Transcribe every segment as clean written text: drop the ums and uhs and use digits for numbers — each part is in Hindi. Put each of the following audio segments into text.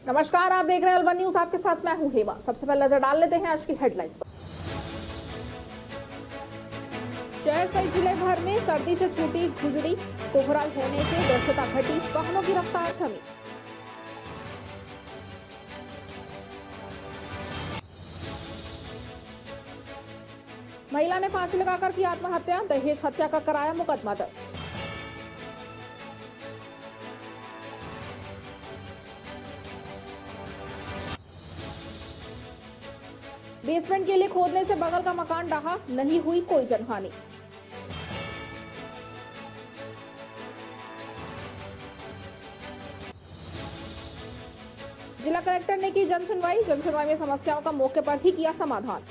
नमस्कार, आप देख रहे हैं अलवर न्यूज। आपके साथ मैं हूं हेमा। सबसे पहले नजर डाल लेते हैं आज की हेडलाइंस पर। शहर सहित जिले भर में सर्दी से छूटी खुजली, कोहरा होने से दृश्यता घटी, वाहनों की रफ्तार थमी। महिला ने फांसी लगाकर की आत्महत्या, दहेज हत्या का कराया मुकदमा दर्ज। बेसमेंट के लिए खोदने से बगल का मकान ढहा, नहीं हुई कोई जनहानि। जिला कलेक्टर ने की जन सुनवाई में समस्याओं का मौके पर ही किया समाधान।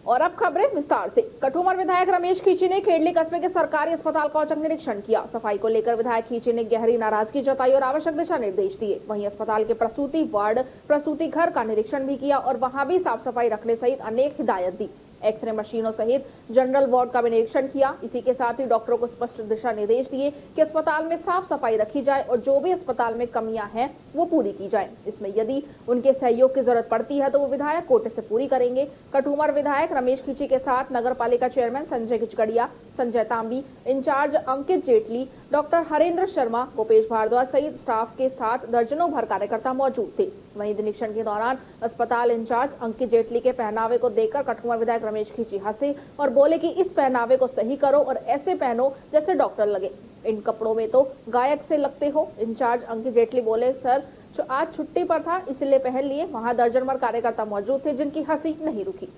और अब खबरें विस्तार से। कठुमर विधायक रमेश खींची ने खेड़ली कस्बे के सरकारी अस्पताल का औचक निरीक्षण किया। सफाई को लेकर विधायक खींची ने गहरी नाराजगी जताई और आवश्यक दिशा निर्देश दिए। वहीं अस्पताल के प्रसूति वार्ड, प्रसूति घर का निरीक्षण भी किया और वहां भी साफ सफाई रखने सहित अनेक हिदायत दी। एक्सरे मशीनों सहित जनरल वार्ड का भी निरीक्षण किया। इसी के साथ ही डॉक्टरों को स्पष्ट दिशा निर्देश दिए कि अस्पताल में साफ सफाई रखी जाए और जो भी अस्पताल में कमियां हैं वो पूरी की जाए। इसमें यदि उनके सहयोग की जरूरत पड़ती है तो वो विधायक कोटे से पूरी करेंगे। कठुमर विधायक रमेश खींची के साथ नगर पालिका चेयरमैन संजय खिचकड़िया, संजय तांबी, इंचार्ज अंकित जेटली, डॉक्टर हरेंद्र शर्मा, गोपेश भारद्वाज सहित स्टाफ के साथ दर्जनों भर कार्यकर्ता मौजूद थे। वहीं निरीक्षण के दौरान अस्पताल इंचार्ज अंकित जेटली के पहनावे को देखकर कठुमर विधायक रमेश खींची हंसे और बोले कि इस पहनावे को सही करो और ऐसे पहनो जैसे डॉक्टर लगे। इन कपड़ों में तो गायक से लगते हो। इंचार्ज अंकित जेटली बोले, सर आज छुट्टी पर था इसलिए पहन लिए। वहां दर्जन भर कार्यकर्ता मौजूद थे जिनकी हंसी नहीं रुकी।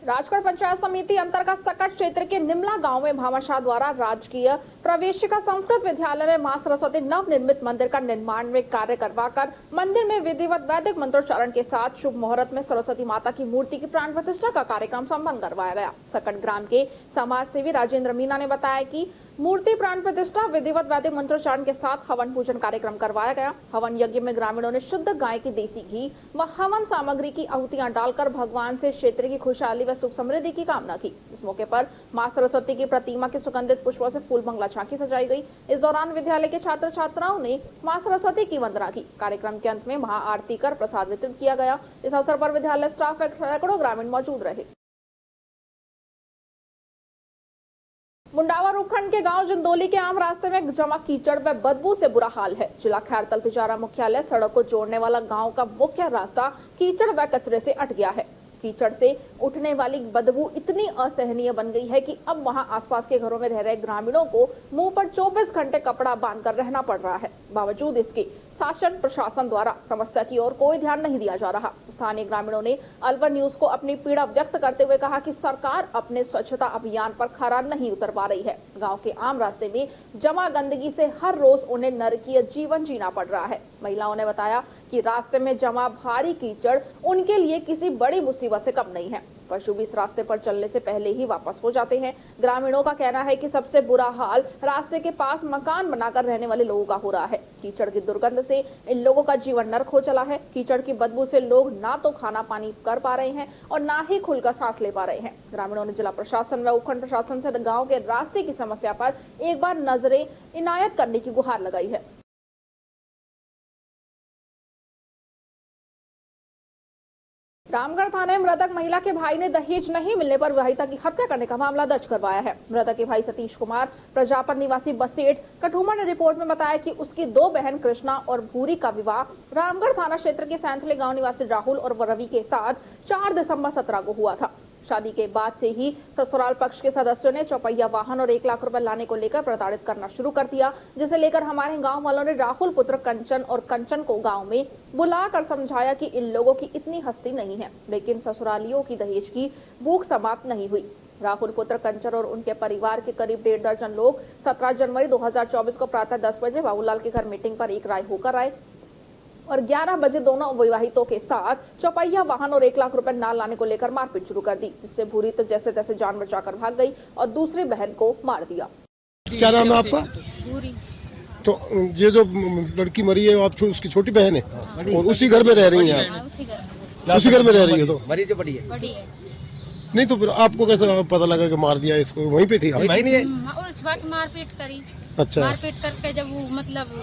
राजगढ़ पंचायत समिति अंतर्गत सकट क्षेत्र के निमला गांव में भामाशाह द्वारा राजकीय प्रवेशिका संस्कृत विद्यालय में मां सरस्वती नव निर्मित मंदिर का निर्माण में कार्य करवाकर मंदिर में विधिवत वैदिक मंत्रोच्चारण के साथ शुभ मुहूर्त में सरस्वती माता की मूर्ति की प्राण प्रतिष्ठा का कार्यक्रम संपन्न करवाया गया। सकट ग्राम के समाज सेवी राजेंद्र मीना ने बताया कि मूर्ति प्राण प्रतिष्ठा विधिवत वैदिक मंत्रोच्चारण के साथ हवन पूजन कार्यक्रम करवाया गया। हवन यज्ञ में ग्रामीणों ने शुद्ध गाय की देसी घी व हवन सामग्री की आहुतियां डालकर भगवान से क्षेत्र की खुशहाली व सुख समृद्धि की कामना की। इस मौके पर मां सरस्वती की प्रतिमा के सुगंधित पुष्पों से फूल बंगला झांकी सजाई गई। इस दौरान विद्यालय के छात्र छात्राओं ने मां सरस्वती की वंदना की। कार्यक्रम के अंत में महाआरती कर प्रसाद वितरित किया गया। इस अवसर पर विद्यालय स्टाफ व सैकड़ों ग्रामीण मौजूद रहे। मुंडावा उपखंड के गांव जंदोली के आम रास्ते में जमा कीचड़ व बदबू से बुरा हाल है। जिला खैरतल तिजारा मुख्यालय सड़क को जोड़ने वाला गांव का मुख्य रास्ता कीचड़ व कचरे से अट गया है। कीचड़ से उठने वाली बदबू इतनी असहनीय बन गई है कि अब वहां आसपास के घरों में रह रहे ग्रामीणों को मुंह पर 24 घंटे कपड़ा बांधकर रहना पड़ रहा है। बावजूद इसके शासन प्रशासन द्वारा समस्या की ओर कोई ध्यान नहीं दिया जा रहा। स्थानीय ग्रामीणों ने अलवर न्यूज को अपनी पीड़ा व्यक्त करते हुए कहा कि सरकार अपने स्वच्छता अभियान पर खरा नहीं उतर पा रही है। गांव के आम रास्ते में जमा गंदगी से हर रोज उन्हें नरकीय जीवन जीना पड़ रहा है। महिलाओं ने बताया कि रास्ते में जमा भारी कीचड़ उनके लिए किसी बड़ी मुसीबत से कम नहीं है। पशु भी इस रास्ते पर चलने से पहले ही वापस हो जाते हैं। ग्रामीणों का कहना है कि सबसे बुरा हाल रास्ते के पास मकान बनाकर रहने वाले लोगों का हो रहा है। कीचड़ की दुर्गंध से इन लोगों का जीवन नर्क हो चला है। कीचड़ की बदबू से लोग ना तो खाना पानी कर पा रहे हैं और ना ही खुलकर सांस ले पा रहे हैं। ग्रामीणों ने जिला प्रशासन व उपखंड प्रशासन से गाँव के रास्ते की समस्या पर एक बार नजरें इनायत करने की गुहार लगाई है। रामगढ़ थाने में मृतक महिला के भाई ने दहेज नहीं मिलने पर विवाहिता की हत्या करने का मामला दर्ज करवाया है। मृतक के भाई सतीश कुमार प्रजापत निवासी बसेट कठुमर ने रिपोर्ट में बताया कि उसकी दो बहन कृष्णा और भूरी का विवाह रामगढ़ थाना क्षेत्र के सैंथले गांव निवासी राहुल और रवि के साथ 4 दिसंबर 17 को हुआ था। शादी के बाद से ही ससुराल पक्ष के सदस्यों ने चौपहिया वाहन और 1 लाख रुपए लाने को लेकर प्रताड़ित करना शुरू कर दिया, जिसे लेकर हमारे गांव वालों ने राहुल पुत्र कंचन और कंचन को गांव में बुलाकर समझाया कि इन लोगों की इतनी हस्ती नहीं है, लेकिन ससुरालियों की दहेज की भूख समाप्त नहीं हुई। राहुल पुत्र कंचन और उनके परिवार के करीब 1.5 दर्जन लोग 17 जनवरी 2024 को प्रातः 10 बजे बाबूलाल के घर मीटिंग पर एक राय होकर आए और 11 बजे दोनों विवाहितों के साथ चौपहिया वाहन और 1 लाख रुपए ना लाने को लेकर मारपीट शुरू कर दी, जिससे भूरी तो जैसे तैसे जान बचाकर भाग गई और दूसरी बहन को मार दिया। क्या नाम है आपका? भूरी। तो ये जो लड़की मरी है आप उसकी छोटी बहन है और उसी घर में रह रही हैं आप? उसी घर में। उसी घर में रह रही है तो मरीज बड़ी है। बड़ी है। नहीं तो फिर आपको कैसे पता लगा कि मार दिया इसको? वहीं पे थी आप? वहीं नहीं है। और उस वक्त मारपीट करी। अच्छा। मारपीट करके जब वो मतलब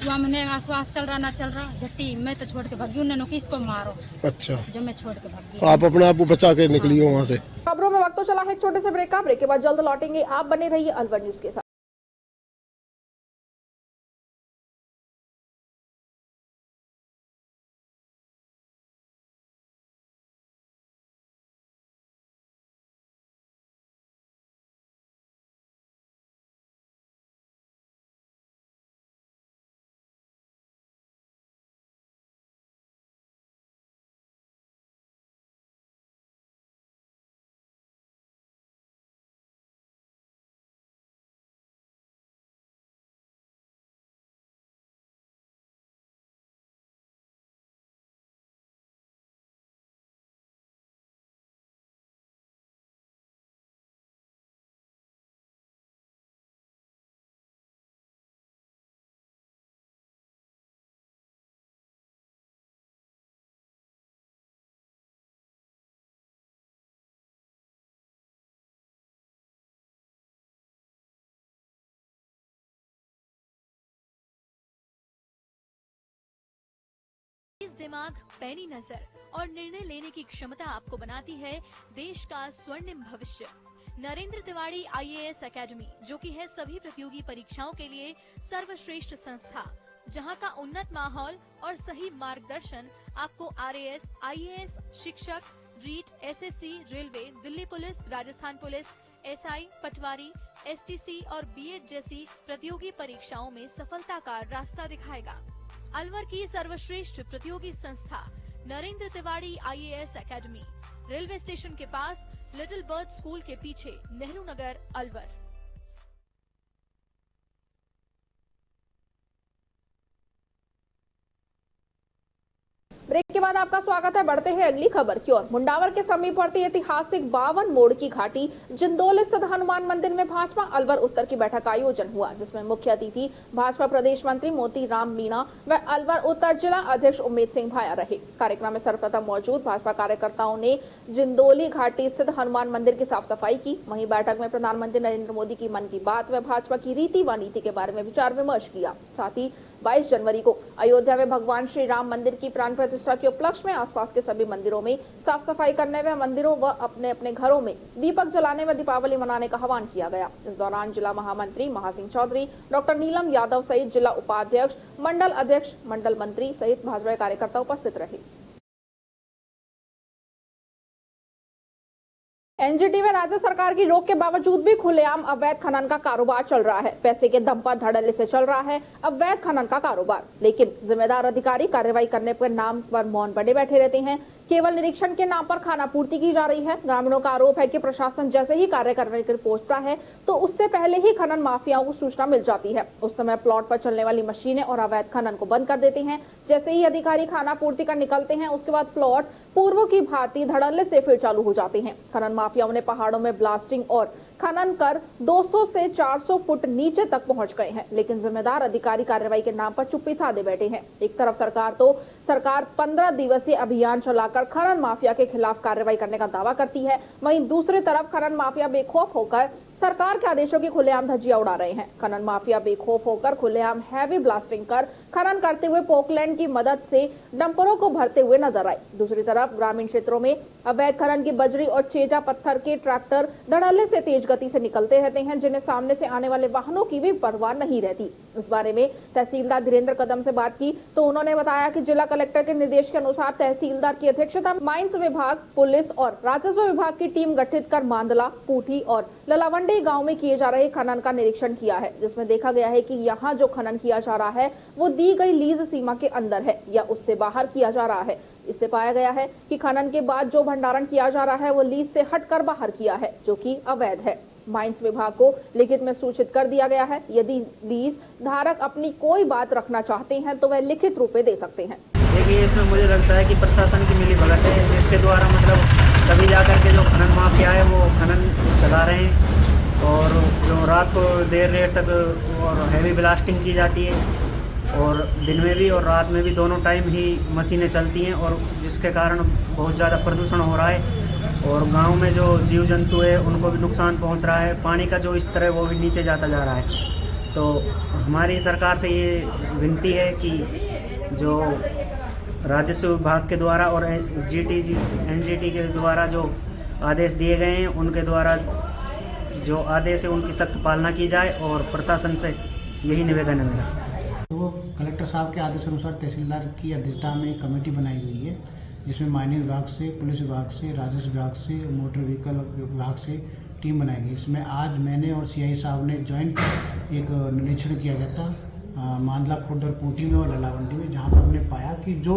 वहाँ मैंने आश्वास चल रहा ना चल रहा झट्टी मैं तो छोड़ के भागी उन्होंने किसको मारो। अच्छा। जब मैं छोड़ के भागी तो आप अपने आप को बचा के निकली हो वहाँ से। खबरों में वक्त तो चला है एक छोटे से ब्रेक का। ब्रेक के बाद जल्द लौटेंगे। आप बने रहिए अलवर न्यूज के साथ। दिमाग, पैनी नजर और निर्णय लेने की क्षमता आपको बनाती है देश का स्वर्णिम भविष्य। नरेंद्र तिवारी आईएएस एकेडमी, जो कि है सभी प्रतियोगी परीक्षाओं के लिए सर्वश्रेष्ठ संस्था, जहां का उन्नत माहौल और सही मार्गदर्शन आपको आरएएस, आईएएस, शिक्षक, REET, SSC, railway, Delhi police, Rajasthan police, SI, पटवारी, एसटीसी और बीएड जैसी प्रतियोगी परीक्षाओं में सफलता का रास्ता दिखाएगा। अलवर की सर्वश्रेष्ठ प्रतियोगी संस्था Narendra Tiwari IAS academy, railway station के पास, लिटिल बर्ड स्कूल के पीछे, नेहरू नगर, अलवर। ब्रेक के बाद आपका स्वागत है। बढ़ते हैं अगली खबर की ओर। मुंडावर के समीप पड़ती ऐतिहासिक 52 मोड़ की घाटी जिंदोल स्थित हनुमान मंदिर में भाजपा अलवर उत्तर की बैठक का आयोजन हुआ, जिसमें मुख्य अतिथि भाजपा प्रदेश मंत्री मोती राम मीणा व अलवर उत्तर जिला अध्यक्ष उम्मेद सिंह भाया रहे। कार्यक्रम में सर्वप्रथम मौजूद भाजपा कार्यकर्ताओं ने जिंदोली घाटी स्थित हनुमान मंदिर की साफ सफाई की। वहीं बैठक में प्रधानमंत्री नरेंद्र मोदी की मन की बात व भाजपा की रीति व नीति के बारे में विचार विमर्श किया। साथ ही 22 जनवरी को अयोध्या में भगवान श्री राम मंदिर की प्राण प्रतिष्ठा के उपलक्ष्य में आसपास के सभी मंदिरों में साफ सफाई करने व मंदिरों व अपने अपने घरों में दीपक जलाने व दीपावली मनाने का आह्वान किया गया। इस दौरान जिला महामंत्री महासिंह चौधरी, डॉक्टर नीलम यादव सहित जिला उपाध्यक्ष, मंडल अध्यक्ष, मंडल मंत्री सहित भाजपा कार्यकर्ता उपस्थित रहे। एनजीटी में राज्य सरकार की रोक के बावजूद भी खुलेआम अवैध खनन का कारोबार चल रहा है। पैसे के दम पर धड़ल्ले से चल रहा है अवैध खनन का कारोबार, लेकिन जिम्मेदार अधिकारी कार्रवाई करने पर नाम पर मौन बने बैठे रहते हैं। केवल निरीक्षण के नाम पर खानापूर्ति की जा रही है। ग्रामीणों का आरोप है कि प्रशासन जैसे ही कार्य करने के लिए पहुंचता है तो उससे पहले ही खनन माफियाओं को सूचना मिल जाती है। उस समय प्लॉट पर चलने वाली मशीनें और अवैध खनन को बंद कर देते हैं। जैसे ही अधिकारी खानापूर्ति कर निकलते हैं, उसके बाद प्लॉट पूर्व की भांति धड़ल्ले से फिर चालू हो जाते हैं। खनन माफियाओं ने पहाड़ों में ब्लास्टिंग और खनन कर 200 से 400 फुट नीचे तक पहुंच गए हैं, लेकिन जिम्मेदार अधिकारी कार्रवाई के नाम पर चुप्पी साधे बैठे हैं। एक तरफ सरकार 15 दिवसीय अभियान चलाकर खनन माफिया के खिलाफ कार्रवाई करने का दावा करती है, वहीं दूसरी तरफ खनन माफिया बेखौफ होकर सरकार के आदेशों की खुलेआम धज्जियां उड़ा रहे हैं। खनन माफिया बेखौफ होकर खुलेआम हैवी ब्लास्टिंग कर खनन करते हुए पोकलैंड की मदद से डंपरों को भरते हुए नजर आए। दूसरी तरफ ग्रामीण क्षेत्रों में अवैध खनन की बजरी और चेजा पत्थर के ट्रैक्टर धड़ल्ले से तेज गति से निकलते रहते हैं, जिन्हें सामने से आने वाले वाहनों की भी परवाह नहीं रहती। इस बारे में तहसीलदार धीरेन्द्र कदम से बात की तो उन्होंने बताया कि जिला कलेक्टर के निर्देश के अनुसार तहसीलदार की अध्यक्षता माइंस विभाग, पुलिस और राजस्व विभाग की टीम गठित कर मांदला, पूठी और ललावंडी गांव में किए जा रहे खनन का निरीक्षण किया है, जिसमें देखा गया है कि यहाँ जो खनन किया जा रहा है वो दी गई लीज सीमा के अंदर है या उससे बाहर किया जा रहा है। इससे पाया गया है कि खनन के बाद जो भंडारण किया जा रहा है वो लीज से हटकर बाहर किया है, जो कि अवैध है। माइंस विभाग को लिखित में सूचित कर दिया गया है। यदि लीज धारक अपनी कोई बात रखना चाहते हैं तो वह लिखित रूप में दे सकते हैं। देखिए, इसमें मुझे लगता है कि प्रशासन की मिली भगत है, जिसके द्वारा मतलब तभी जाकर के जो खनन माफिया है वो खनन चला रहे हैं और जो रात को देर तक और हैवी ब्लास्टिंग की जाती है और दिन में भी और रात में भी दोनों टाइम ही मशीनें चलती हैं, और जिसके कारण बहुत ज़्यादा प्रदूषण हो रहा है और गांव में जो जीव जंतु है उनको भी नुकसान पहुंच रहा है। पानी का जो स्तर है वो भी नीचे जाता जा रहा है। तो हमारी सरकार से ये विनती है कि जो राजस्व विभाग के द्वारा और एनजीटी के द्वारा जो आदेश दिए गए हैं, उनके द्वारा जो आदेश है उनकी सख्त पालना की जाए, और प्रशासन से यही निवेदन है मेरा। तो कलेक्टर साहब के आदेश अनुसार तहसीलदार की अध्यक्षता में एक कमेटी बनाई हुई है, जिसमें माइनिंग विभाग से, पुलिस विभाग से, राजस्व विभाग से, मोटर व्हीकल विभाग से टीम बनाई गई। इसमें आज मैंने और सीआई साहब ने ज्वाइंट एक निरीक्षण किया गया था मांदला खुर्द और पूटी में और ललावंडी में, जहाँ पर हमने पाया कि जो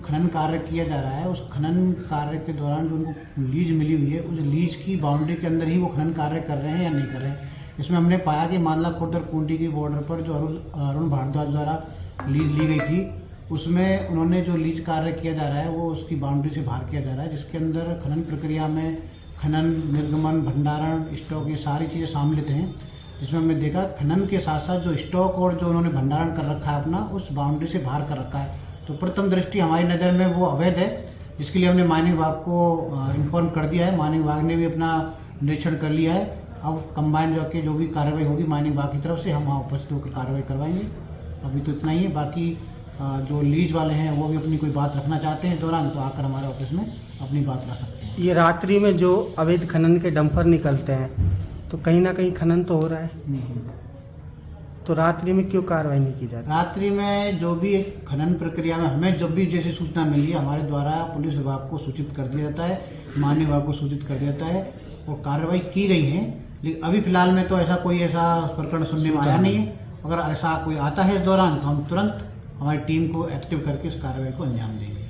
खनन कार्य किया जा रहा है, उस खनन कार्य के दौरान जो उनको लीज मिली हुई है, उस लीज की बाउंड्री के अंदर ही वो खनन कार्य कर रहे हैं या नहीं कर रहे हैं। इसमें हमने पाया कि मांदला खुर्द और पूटी की बॉर्डर पर जो अरुण भारद्वाज द्वारा लीज ली गई थी, उसमें उन्होंने जो लीज कार्य किया जा रहा है वो उसकी बाउंड्री से बाहर किया जा रहा है, जिसके अंदर खनन प्रक्रिया में खनन, निर्गमन, भंडारण, स्टॉक, ये सारी चीज़ें शामिलित हैं। जिसमें हमने देखा खनन के साथ साथ जो स्टॉक और जो उन्होंने भंडारण कर रखा है अपना, उस बाउंड्री से बाहर कर रखा है। तो प्रथम दृष्टि हमारी नज़र में वो अवैध है, जिसके लिए हमने माइनिंग विभाग को इन्फॉर्म कर दिया है। माइनिंग विभाग ने भी अपना निरीक्षण कर लिया है। अब कंबाइंड जो भी कार्रवाई होगी माइनिंग विभाग की तरफ से, हम वहाँ उपस्थित होकर कार्रवाई करवाएंगे। अभी तो इतना ही है। बाकी जो लीज वाले हैं वो भी अपनी कोई बात रखना चाहते हैं दौरान, तो आकर हमारे ऑफिस में अपनी बात रख सकते हैं। ये रात्रि में जो अवैध खनन के डंपर निकलते हैं, तो कहीं ना कहीं खनन तो हो रहा है, तो रात्रि में क्यों कार्रवाई नहीं की जाती? रात्रि में जो भी खनन प्रक्रिया में हमें जब भी जैसी सूचना मिली है, हमारे द्वारा पुलिस विभाग को सूचित कर दिया जाता है, माननीय विभाग को सूचित कर दिया जाता है और कार्रवाई की गई है। लेकिन अभी फिलहाल में तो कोई ऐसा प्रकरण सुनने में आया नहीं है। अगर ऐसा कोई आता है इस दौरान, तो हम तुरंत हमारी टीम को एक्टिव करके इस कार्रवाई को अंजाम देंगे।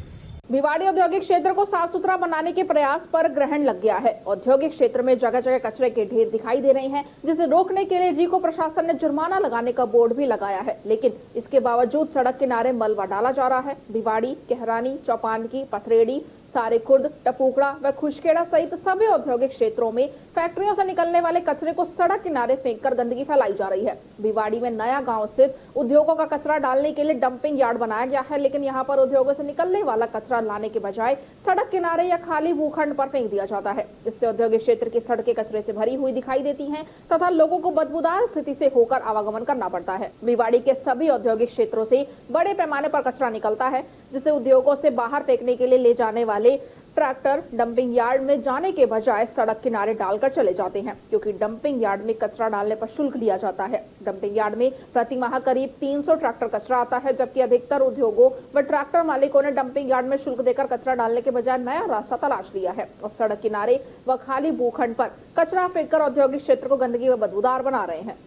भिवाड़ी औद्योगिक क्षेत्र को साफ सुथरा बनाने के प्रयास पर ग्रहण लग गया है। औद्योगिक क्षेत्र में जगह जगह कचरे के ढेर दिखाई दे रहे हैं, जिसे रोकने के लिए रीको प्रशासन ने जुर्माना लगाने का बोर्ड भी लगाया है, लेकिन इसके बावजूद सड़क किनारे मलबा डाला जा रहा है। भिवाड़ी, कहरानी, चौपानकी, पथरेड़ी, सारे खुर्द, टपूकड़ा व खुशखेड़ा सहित सभी औद्योगिक क्षेत्रों में फैक्ट्रियों से निकलने वाले कचरे को सड़क किनारे फेंककर गंदगी फैलाई जा रही है। भिवाड़ी में नया गांव स्थित उद्योगों का कचरा डालने के लिए डंपिंग यार्ड बनाया गया है, लेकिन यहां पर उद्योगों से निकलने वाला कचरा लाने के बजाय सड़क किनारे या खाली भूखंड पर फेंक दिया जाता है। इससे औद्योगिक क्षेत्र की सड़कें कचरे से भरी हुई दिखाई देती हैं तथा लोगों को बदबूदार स्थिति से होकर आवागमन करना पड़ता है। भिवाड़ी के सभी औद्योगिक क्षेत्रों से बड़े पैमाने पर कचरा निकलता है, जिसे उद्योगों से बाहर फेंकने के लिए ले जाने वाले ट्रैक्टर डंपिंग यार्ड में जाने के बजाय सड़क किनारे डालकर चले जाते हैं, क्योंकि डंपिंग यार्ड में कचरा डालने पर शुल्क लिया जाता है। डंपिंग यार्ड में प्रति माह करीब 300 ट्रैक्टर कचरा आता है, जबकि अधिकतर उद्योगों व ट्रैक्टर मालिकों ने डंपिंग यार्ड में शुल्क देकर कचरा डालने के बजाय नया रास्ता तलाश लिया है और सड़क किनारे व खाली भूखंड पर कचरा फेंककर औद्योगिक क्षेत्र को गंदगी व बदबूदार बना रहे हैं।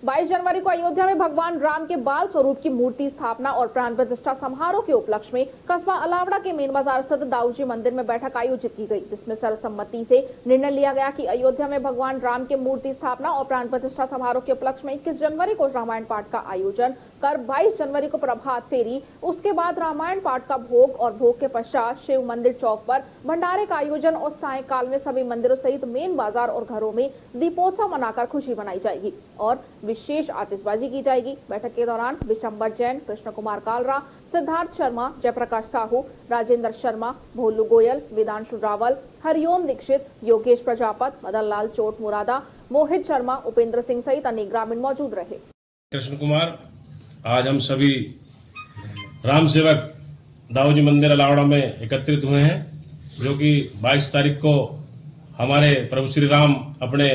बाईस जनवरी को अयोध्या में भगवान राम के बाल स्वरूप की मूर्ति स्थापना और प्राण प्रतिष्ठा समारोह के उपलक्ष्य में कस्बा अलावड़ा के मेन बाजार स्थित दाऊजी मंदिर में बैठक आयोजित की गई, जिसमें सर्वसम्मति से निर्णय लिया गया कि अयोध्या में भगवान राम के मूर्ति स्थापना और प्राण प्रतिष्ठा समारोह के उपलक्ष्य में 21 जनवरी को रामायण पाठ का आयोजन कर 22 जनवरी को प्रभात फेरी, उसके बाद रामायण पाठ का भोग और भोग के पश्चात शिव मंदिर चौक पर भंडारे का आयोजन और सायंकाल में सभी मंदिरों सहित मेन बाजार और घरों में दीपोत्सव मनाकर खुशी मनाई जाएगी और विशेष आतिशबाजी की जाएगी। बैठक के दौरान विशंबर जैन, कृष्ण कुमार कालरा, सिद्धार्थ शर्मा, जयप्रकाश साहू, राजेंद्र शर्मा, भोलू गोयल, वेदांशु रावल, हरिओम दीक्षित, योगेश प्रजापत, मदन लाल चोट मुरादा, मोहित शर्मा, उपेंद्र सिंह सहित अनेक ग्रामीण मौजूद रहे। कृष्ण कुमार, आज हम सभी राम सेवक दाऊजी मंदिर अलावड़ा में एकत्रित हुए हैं, जो कि 22 तारीख को हमारे प्रभु श्री राम अपने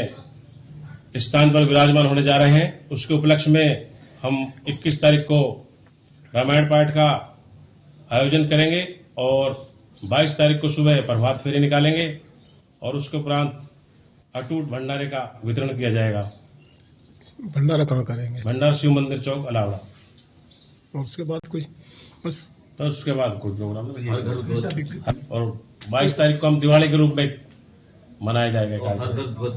स्थान पर विराजमान होने जा रहे हैं। उसके उपलक्ष्य में हम 21 तारीख को रामायण पाठ का आयोजन करेंगे और 22 तारीख को सुबह प्रभात फेरी निकालेंगे और उसके उपरांत अटूट भंडारे का वितरण किया जाएगा। भंडारा कहाँ करेंगे? भंडारा शिव मंदिर चौक अलावड़ा। और उसके बाद कुछ बस? तो उसके बाद कोई प्रोग्राम नहीं। और 22 तारीख को हम दिवाली के रूप में मनाया जाएगा।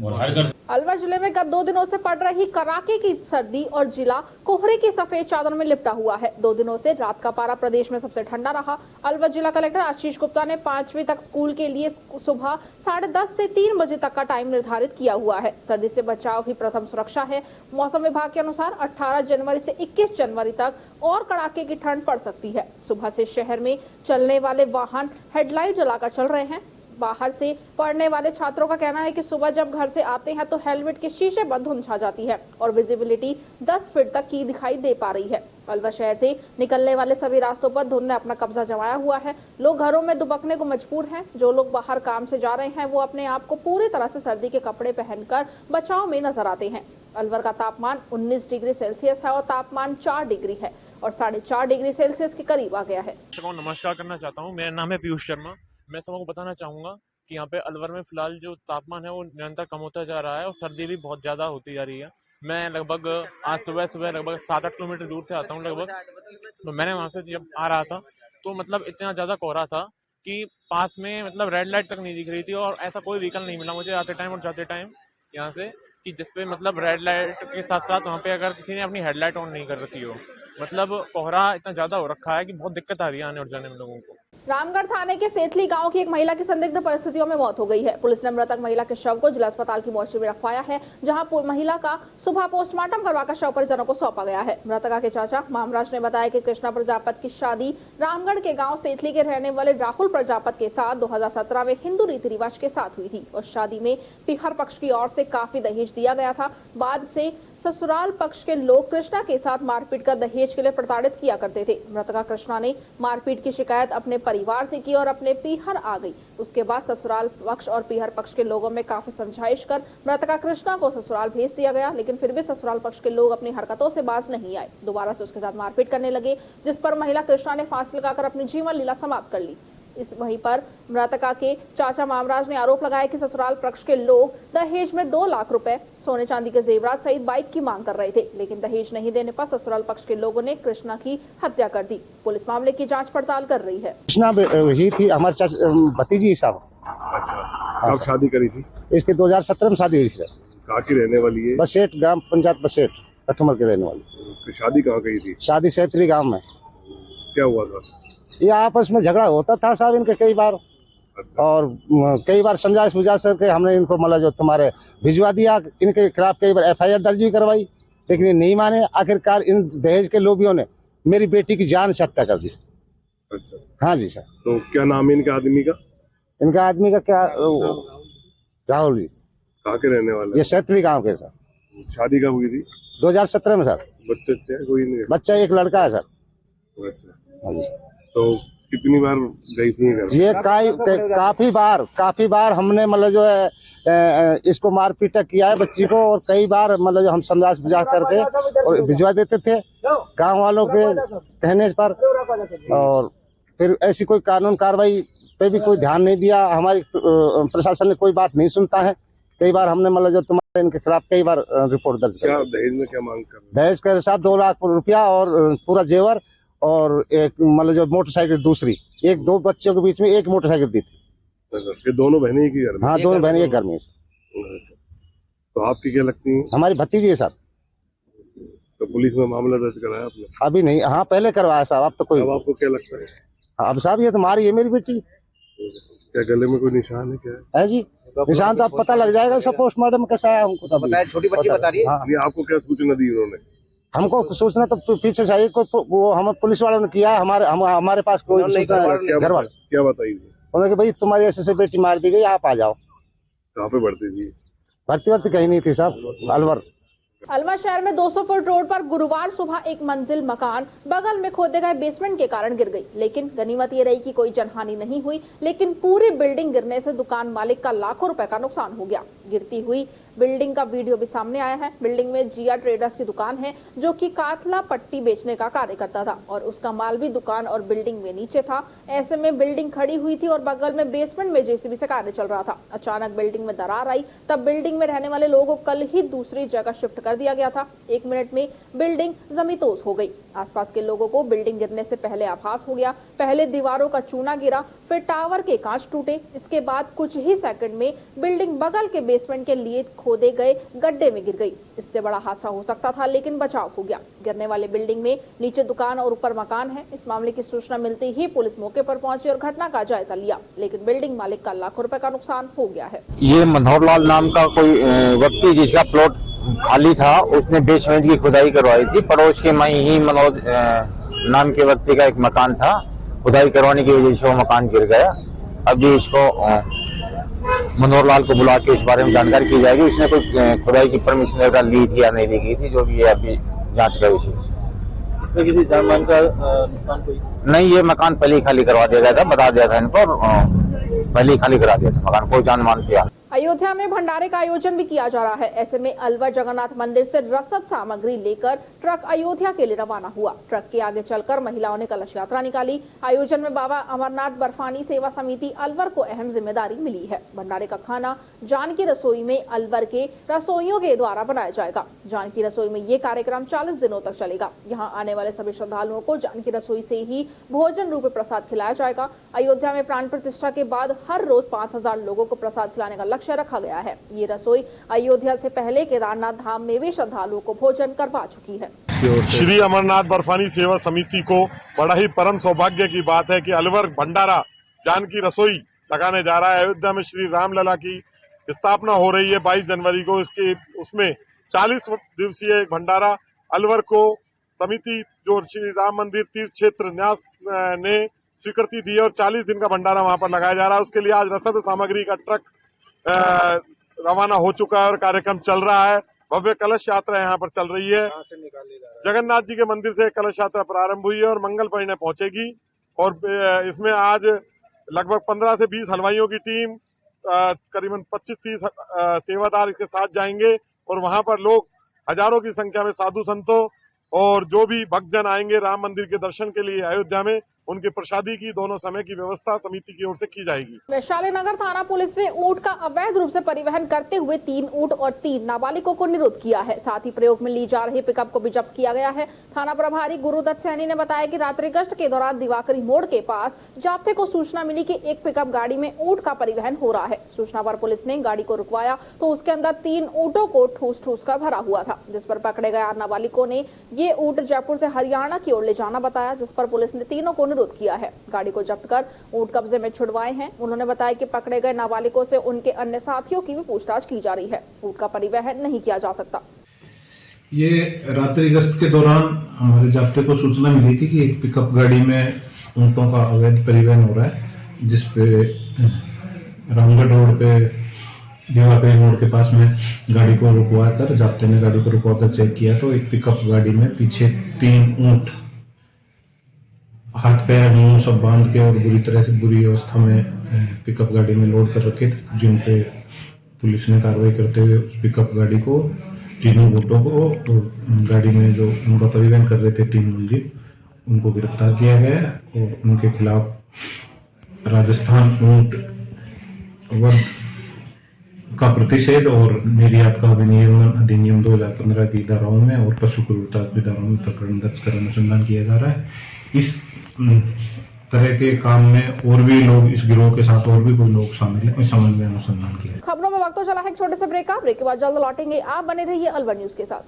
और हर अलवर जिले में गत 2 दिनों से पड़ रही कड़ाके की सर्दी और जिला कोहरे की सफेद चादर में लिपटा हुआ है। 2 दिनों से रात का पारा प्रदेश में सबसे ठंडा रहा। अलवर जिला कलेक्टर आशीष गुप्ता ने 5वीं तक स्कूल के लिए सुबह 10:30 से 3 बजे तक का टाइम निर्धारित किया हुआ है। सर्दी से बचाव ही प्रथम सुरक्षा है। मौसम विभाग के अनुसार 18 जनवरी से 21 जनवरी तक और कड़ाके की ठंड पड़ सकती है। सुबह से शहर में चलने वाले वाहन हेडलाइट जलाकर चल रहे हैं। बाहर से पढ़ने वाले छात्रों का कहना है कि सुबह जब घर से आते हैं तो हेलमेट के शीशे पर धुंध छा जाती है और विजिबिलिटी 10 फीट तक की दिखाई दे पा रही है। अलवर शहर से निकलने वाले सभी रास्तों पर धुंध ने अपना कब्जा जमाया हुआ है। लोग घरों में दुबकने को मजबूर हैं। जो लोग बाहर काम से जा रहे हैं वो अपने आप को पूरी तरह से सर्दी के कपड़े पहनकर बचाव में नजर आते हैं। अलवर का तापमान 19 डिग्री सेल्सियस है और तापमान 4 डिग्री है और 4.5 डिग्री सेल्सियस के करीब आ गया है। नमस्कार करना चाहता हूँ। मेरा नाम है पीयूष शर्मा। मैं सबको बताना चाहूंगा कि यहाँ पे अलवर में फिलहाल जो तापमान है वो निरंतर कम होता जा रहा है और सर्दी भी बहुत ज्यादा होती जा रही है। मैं लगभग आज सुबह लगभग 7-8 किलोमीटर दूर से आता हूँ लगभग। तो मैंने वहां से जब आ रहा था तो मतलब इतना ज्यादा कोहरा था कि पास में मतलब रेड लाइट तक नहीं दिख रही थी और ऐसा कोई व्हीकल नहीं मिला मुझे आते टाइम और जाते टाइम यहाँ से कि जिसपे मतलब रेड लाइट के साथ साथ वहाँ पे अगर किसी ने अपनी हेडलाइट ऑन नहीं कर रखी हो। मतलब कोहरा इतना ज्यादा हो रखा है कि बहुत दिक्कत आ रही है आने और जाने में लोगों को। रामगढ़ थाने के सेतली गांव की एक महिला की संदिग्ध परिस्थितियों में मौत हो गई है। पुलिस ने मृतक महिला के शव को जिला अस्पताल की मोर्चरी में रखवाया है, जहां महिला का सुबह पोस्टमार्टम करवाकर शव परिजनों को सौंपा गया है। मृतका के चाचा मामराज ने बताया कि कृष्णा प्रजापत की शादी रामगढ़ के गांव सेतली के रहने वाले राहुल प्रजापत के साथ 2017 में हिंदू रीति रिवाज के साथ हुई थी और शादी में पिहर पक्ष की ओर से काफी दहेज दिया गया था। बाद से ससुराल पक्ष के लोग कृष्णा के साथ मारपीट कर दहेज के लिए प्रताड़ित किया करते थे। मृतका कृष्णा ने मारपीट की शिकायत अपने परिवार से की और अपने पीहर आ गई। उसके बाद ससुराल पक्ष और पीहर पक्ष के लोगों में काफी समझाइश कर मृतका कृष्णा को ससुराल भेज दिया गया, लेकिन फिर भी ससुराल पक्ष के लोग अपनी हरकतों से बाज नहीं आए। दोबारा से उसके साथ मारपीट करने लगे, जिस पर महिला कृष्णा ने फांसी लगाकर अपनी जीवन लीला समाप्त कर ली। वहीं पर मृतका के चाचा मामराज ने आरोप लगाया कि ससुराल पक्ष के लोग दहेज में 2 लाख रुपए, सोने चांदी के जेवरात सहित बाइक की मांग कर रहे थे, लेकिन दहेज नहीं देने पर ससुराल पक्ष के लोगों ने कृष्णा की हत्या कर दी। पुलिस मामले की जांच पड़ताल कर रही है। कृष्णा ही थी हमारे भतीजी साहब। अच्छा, कब शादी करी थी? इसकी 2017 में शादी हुई सर। कहाँ की रहने वाली है? बसेट, ग्राम पंचायत बसेट, कठुमर के रहने वाली। तो शादी कहाँ गई थी? शादी सेतली गाँव में। क्या हुआ था? ये आपस में झगड़ा होता था साहब इनके कई बार। अच्छा। और कई बार समझा करके हमने इनको मतलब जो तुम्हारे भिजवा दिया, इनके खिलाफ कई बार FIR दर्ज भी करवाई, लेकिन ये नहीं माने। आखिरकार इन दहेज के लोभियों ने मेरी बेटी की जान से हत्या कर दी। अच्छा। हाँ जी सर। तो क्या नाम है इनके आदमी का? इनका आदमी का क्या? राहुल जी। कहाँ के रहने वाले? ये सेतली गाँव के सर। शादी कब हुई थी? 2017 में सर। बच्चे कोई नहीं? बच्चा एक लड़का है सर। अच्छा। हाँ जी। तो कितनी बार गई थी घर? ये काफी बार हमने मतलब जो है इसको मारपीट किया है बच्ची को, और कई बार मतलब जो हम समझा बुझा करके और भिजवा देते थे गांव वालों के कहने पर, और फिर ऐसी कोई कानून कार्रवाई पे भी कोई ध्यान नहीं दिया। हमारी प्रशासन ने कोई बात नहीं सुनता है। कई बार हमने मतलब जो तुम्हारे इनके खिलाफ कई बार रिपोर्ट दर्ज किया। दहेज में क्या मांग कर? दहेज के साथ 2 लाख रुपया और पूरा जेवर और एक मतलब जो मोटरसाइकिल दूसरी, 2 बच्चों के बीच में एक मोटरसाइकिल दी थी। ये दोनों बहनें एक ही घर में? हाँ, दोनों बहनें एक घर में। तो आपकी क्या लगती है? हमारी भतीजी है साहब। तो पुलिस में मामला दर्ज कराया आपने? अभी नहीं। हाँ, पहले करवाया साहब। अब तो कोई। अब आपको क्या लगता है? अब साहब ये तुम्हारी है मेरी बेटी। क्या गले में कोई निशान है? क्या है जी? निशान तो अब पता लग जाएगा उसका पोस्टमार्टम कैसा है, हमको तो बताया। छोटी बच्ची बता रही है। हाँ। आपको क्या सूचना दी उन्होंने? हमको सूचना तो पीछे से आई, कोई वो हम पुलिस वालों ने किया। हमारे पास कोई सूचना घर वाले क्या बताई? उन्होंने भाई तुम्हारी ऐसे बेटी मार दी गई, आप आ जाओ। कहाँ पे भर्ती थी? भर्ती कहीं नहीं थी साहब। अलवर शहर में 200 फुट रोड पर गुरुवार सुबह एक मंजिल मकान बगल में खोदे गए बेसमेंट के कारण गिर गई, लेकिन गनीमत ये रही कि कोई जनहानि नहीं हुई, लेकिन पूरी बिल्डिंग गिरने से दुकान मालिक का लाखों रुपए का नुकसान हो गया। गिरती हुई बिल्डिंग का वीडियो भी सामने आया है। बिल्डिंग में जिया ट्रेडर्स की दुकान है, जो कि कातला पट्टी बेचने का कार्य करता था और उसका माल भी दुकान और बिल्डिंग में नीचे था। ऐसे में बिल्डिंग खड़ी हुई थी और बगल में बेसमेंट में JCB से कार्य चल रहा था। अचानक बिल्डिंग में दरार आई, तब बिल्डिंग में रहने वाले लोगों को कल ही दूसरी जगह शिफ्ट कर दिया गया था। 1 मिनट में बिल्डिंग जमींदोज हो गई। आसपास के लोगों को बिल्डिंग गिरने से पहले आभास हो गया। पहले दीवारों का चूना गिरा, फिर टावर के कांच टूटे। इसके बाद कुछ ही सेकंड में बिल्डिंग बगल के बेसमेंट के लिए खोदे गए गड्ढे में गिर गई। इससे बड़ा हादसा हो सकता था, लेकिन बचाव हो गया। गिरने वाले बिल्डिंग में नीचे दुकान और ऊपर मकान है। इस मामले की सूचना मिलते ही पुलिस मौके पर पहुंची और घटना का जायजा लिया, लेकिन बिल्डिंग मालिक का लाखों रुपए का नुकसान हो गया है। ये मनोहर लाल नाम का कोई व्यक्ति जिसका प्लॉट खाली था, उसने बेसमेंट की खुदाई करवाई थी। पड़ोस के माई ही मनोज नाम के व्यक्ति का एक मकान था, खुदाई करवाने की वजह से वो मकान गिर गया। अभी इसको मनोहर लाल को बुला के इस बारे में जानकारी की जाएगी। उसने कोई खुदाई की परमिशन वगैरह ली थी या नहीं ली गई थी, जो भी है अभी जांच का विषय। इसमें किसी जान मान का नुकसान कोई नहीं, ये मकान पहले ही खाली करवा दिया गया था, बता दिया था इनको, पहले ही खाली करा दिया था मकान, कोई जान मान किया। अयोध्या में भंडारे का आयोजन भी किया जा रहा है। ऐसे में अलवर जगन्नाथ मंदिर से रसद सामग्री लेकर ट्रक अयोध्या के लिए रवाना हुआ। ट्रक के आगे चलकर महिलाओं ने कलश यात्रा निकाली। आयोजन में बाबा अमरनाथ बर्फानी सेवा समिति अलवर को अहम जिम्मेदारी मिली है। भंडारे का खाना जानकी रसोई में अलवर के रसोइयों के द्वारा बनाया जाएगा। जानकी रसोई में ये कार्यक्रम 40 दिनों तक चलेगा। यहाँ आने वाले सभी श्रद्धालुओं को जानकी रसोई से ही भोजन रूपी प्रसाद खिलाया जाएगा। अयोध्या में प्राण प्रतिष्ठा के बाद हर रोज 5000 लोगों को प्रसाद खिलाने का लक्ष्य रखा गया है। ये रसोई अयोध्या से पहले केदारनाथ धाम में भी श्रद्धालुओं को भोजन करवा चुकी है। श्री अमरनाथ बर्फानी सेवा समिति को बड़ा ही परम सौभाग्य की बात है कि अलवर भंडारा जानकी रसोई लगाने जा रहा है। अयोध्या में श्री रामलला की स्थापना हो रही है 22 जनवरी को। उसमें 40 दिवसीय भंडारा अलवर को समिति जो श्री राम मंदिर तीर्थ क्षेत्र न्यास ने स्वीकृति दी है और 40 दिन का भंडारा वहां पर लगाया जा रहा है। उसके लिए आज रसद सामग्री का ट्रक रवाना हो चुका है और कार्यक्रम चल रहा है। भव्य कलश यात्रा यहाँ पर चल रही है। जगन्नाथ जी के मंदिर से कलश यात्रा प्रारंभ हुई है और मंगल परिणय पहुंचेगी। और इसमें आज लगभग 15 से 20 हलवाइयों की टीम, करीबन 25-30 सेवादार इसके साथ जाएंगे और वहां पर लोग हजारों की संख्या में साधु संतों और जो भी भक्तजन आएंगे राम मंदिर के दर्शन के लिए अयोध्या में, उनके प्रसादी की दोनों समय की व्यवस्था समिति की ओर से की जाएगी। वैशाली नगर थाना पुलिस ने ऊंट का अवैध रूप से परिवहन करते हुए 3 ऊंट और 3 नाबालिगों को निरुद्ध किया है। साथ ही प्रयोग में ली जा रही पिकअप को भी जब्त किया गया है। थाना प्रभारी गुरुदत्त सैनी ने बताया कि रात्रि गश्त के दौरान दिवाकरी मोड़ के पास जाब्ते को सूचना मिली कि एक पिकअप गाड़ी में ऊंट का परिवहन हो रहा है। सूचना पर पुलिस ने गाड़ी को रुकवाया तो उसके अंदर 3 ऊंटों को ठूस कर भरा हुआ था, जिस पर पकड़े गए नाबालिगों ने ये ऊंट जयपुर से हरियाणा की ओर ले जाना बताया, जिस पर पुलिस ने तीनों को निरुद्ध किया है। गाड़ी को जब्त कर ऊंट कब्जे में छुड़वाए हैं। उन्होंने बताया कि पकड़े गए नाबालिगों से उनके अन्य साथियों की भी पूछताछ की जा रही है। ऊंट का परिवहन नहीं किया जा सकता। ये रात्रि गश्त के दौरान हमारे जाब्ते को सूचना मिली थी कि एक पिकअप गाड़ी में ऊंटों का अवैध परिवहन हो रहा है, जिसपे रामगढ़ रोड पे दिवाकरी मोड़ के पास में गाड़ी को रुकवा कर जाब्ते ने गाड़ी को रुकवा कर चेक किया तो एक पिकअप गाड़ी में पीछे 3 ऊंट हाथ पैर मुंह सब बांध के और बुरी तरह से बुरी अवस्था में पिकअप गाड़ी में लोड कर रखे थे, जिन पे पुलिस ने कार्रवाई करते हुए उस पिकअप गाड़ी को, तीनों ऊंटों को और गाड़ी में जो उनका परिवहन कर रहे थे 3 मुलजिम, उनको गिरफ्तार किया गया और उनके खिलाफ राजस्थान ऊंट वध का प्रतिषेध और निर्यात का विनियमन अधिनियम 2015 की धाराओं में और पशु क्रूरता की धाराओं में प्रकरण दर्ज कर अनुसंधान किया जा रहा है। इस तरह के काम में और भी लोग, इस गिरोह के साथ और भी कोई लोग शामिल हैं, इस संबंध में अनुसंधान किया। खबरों में वक्त तो चला है एक छोटे से ब्रेक का। ब्रेक के बाद जल्द लौटेंगे। आप बने रहिए अलवर न्यूज के साथ।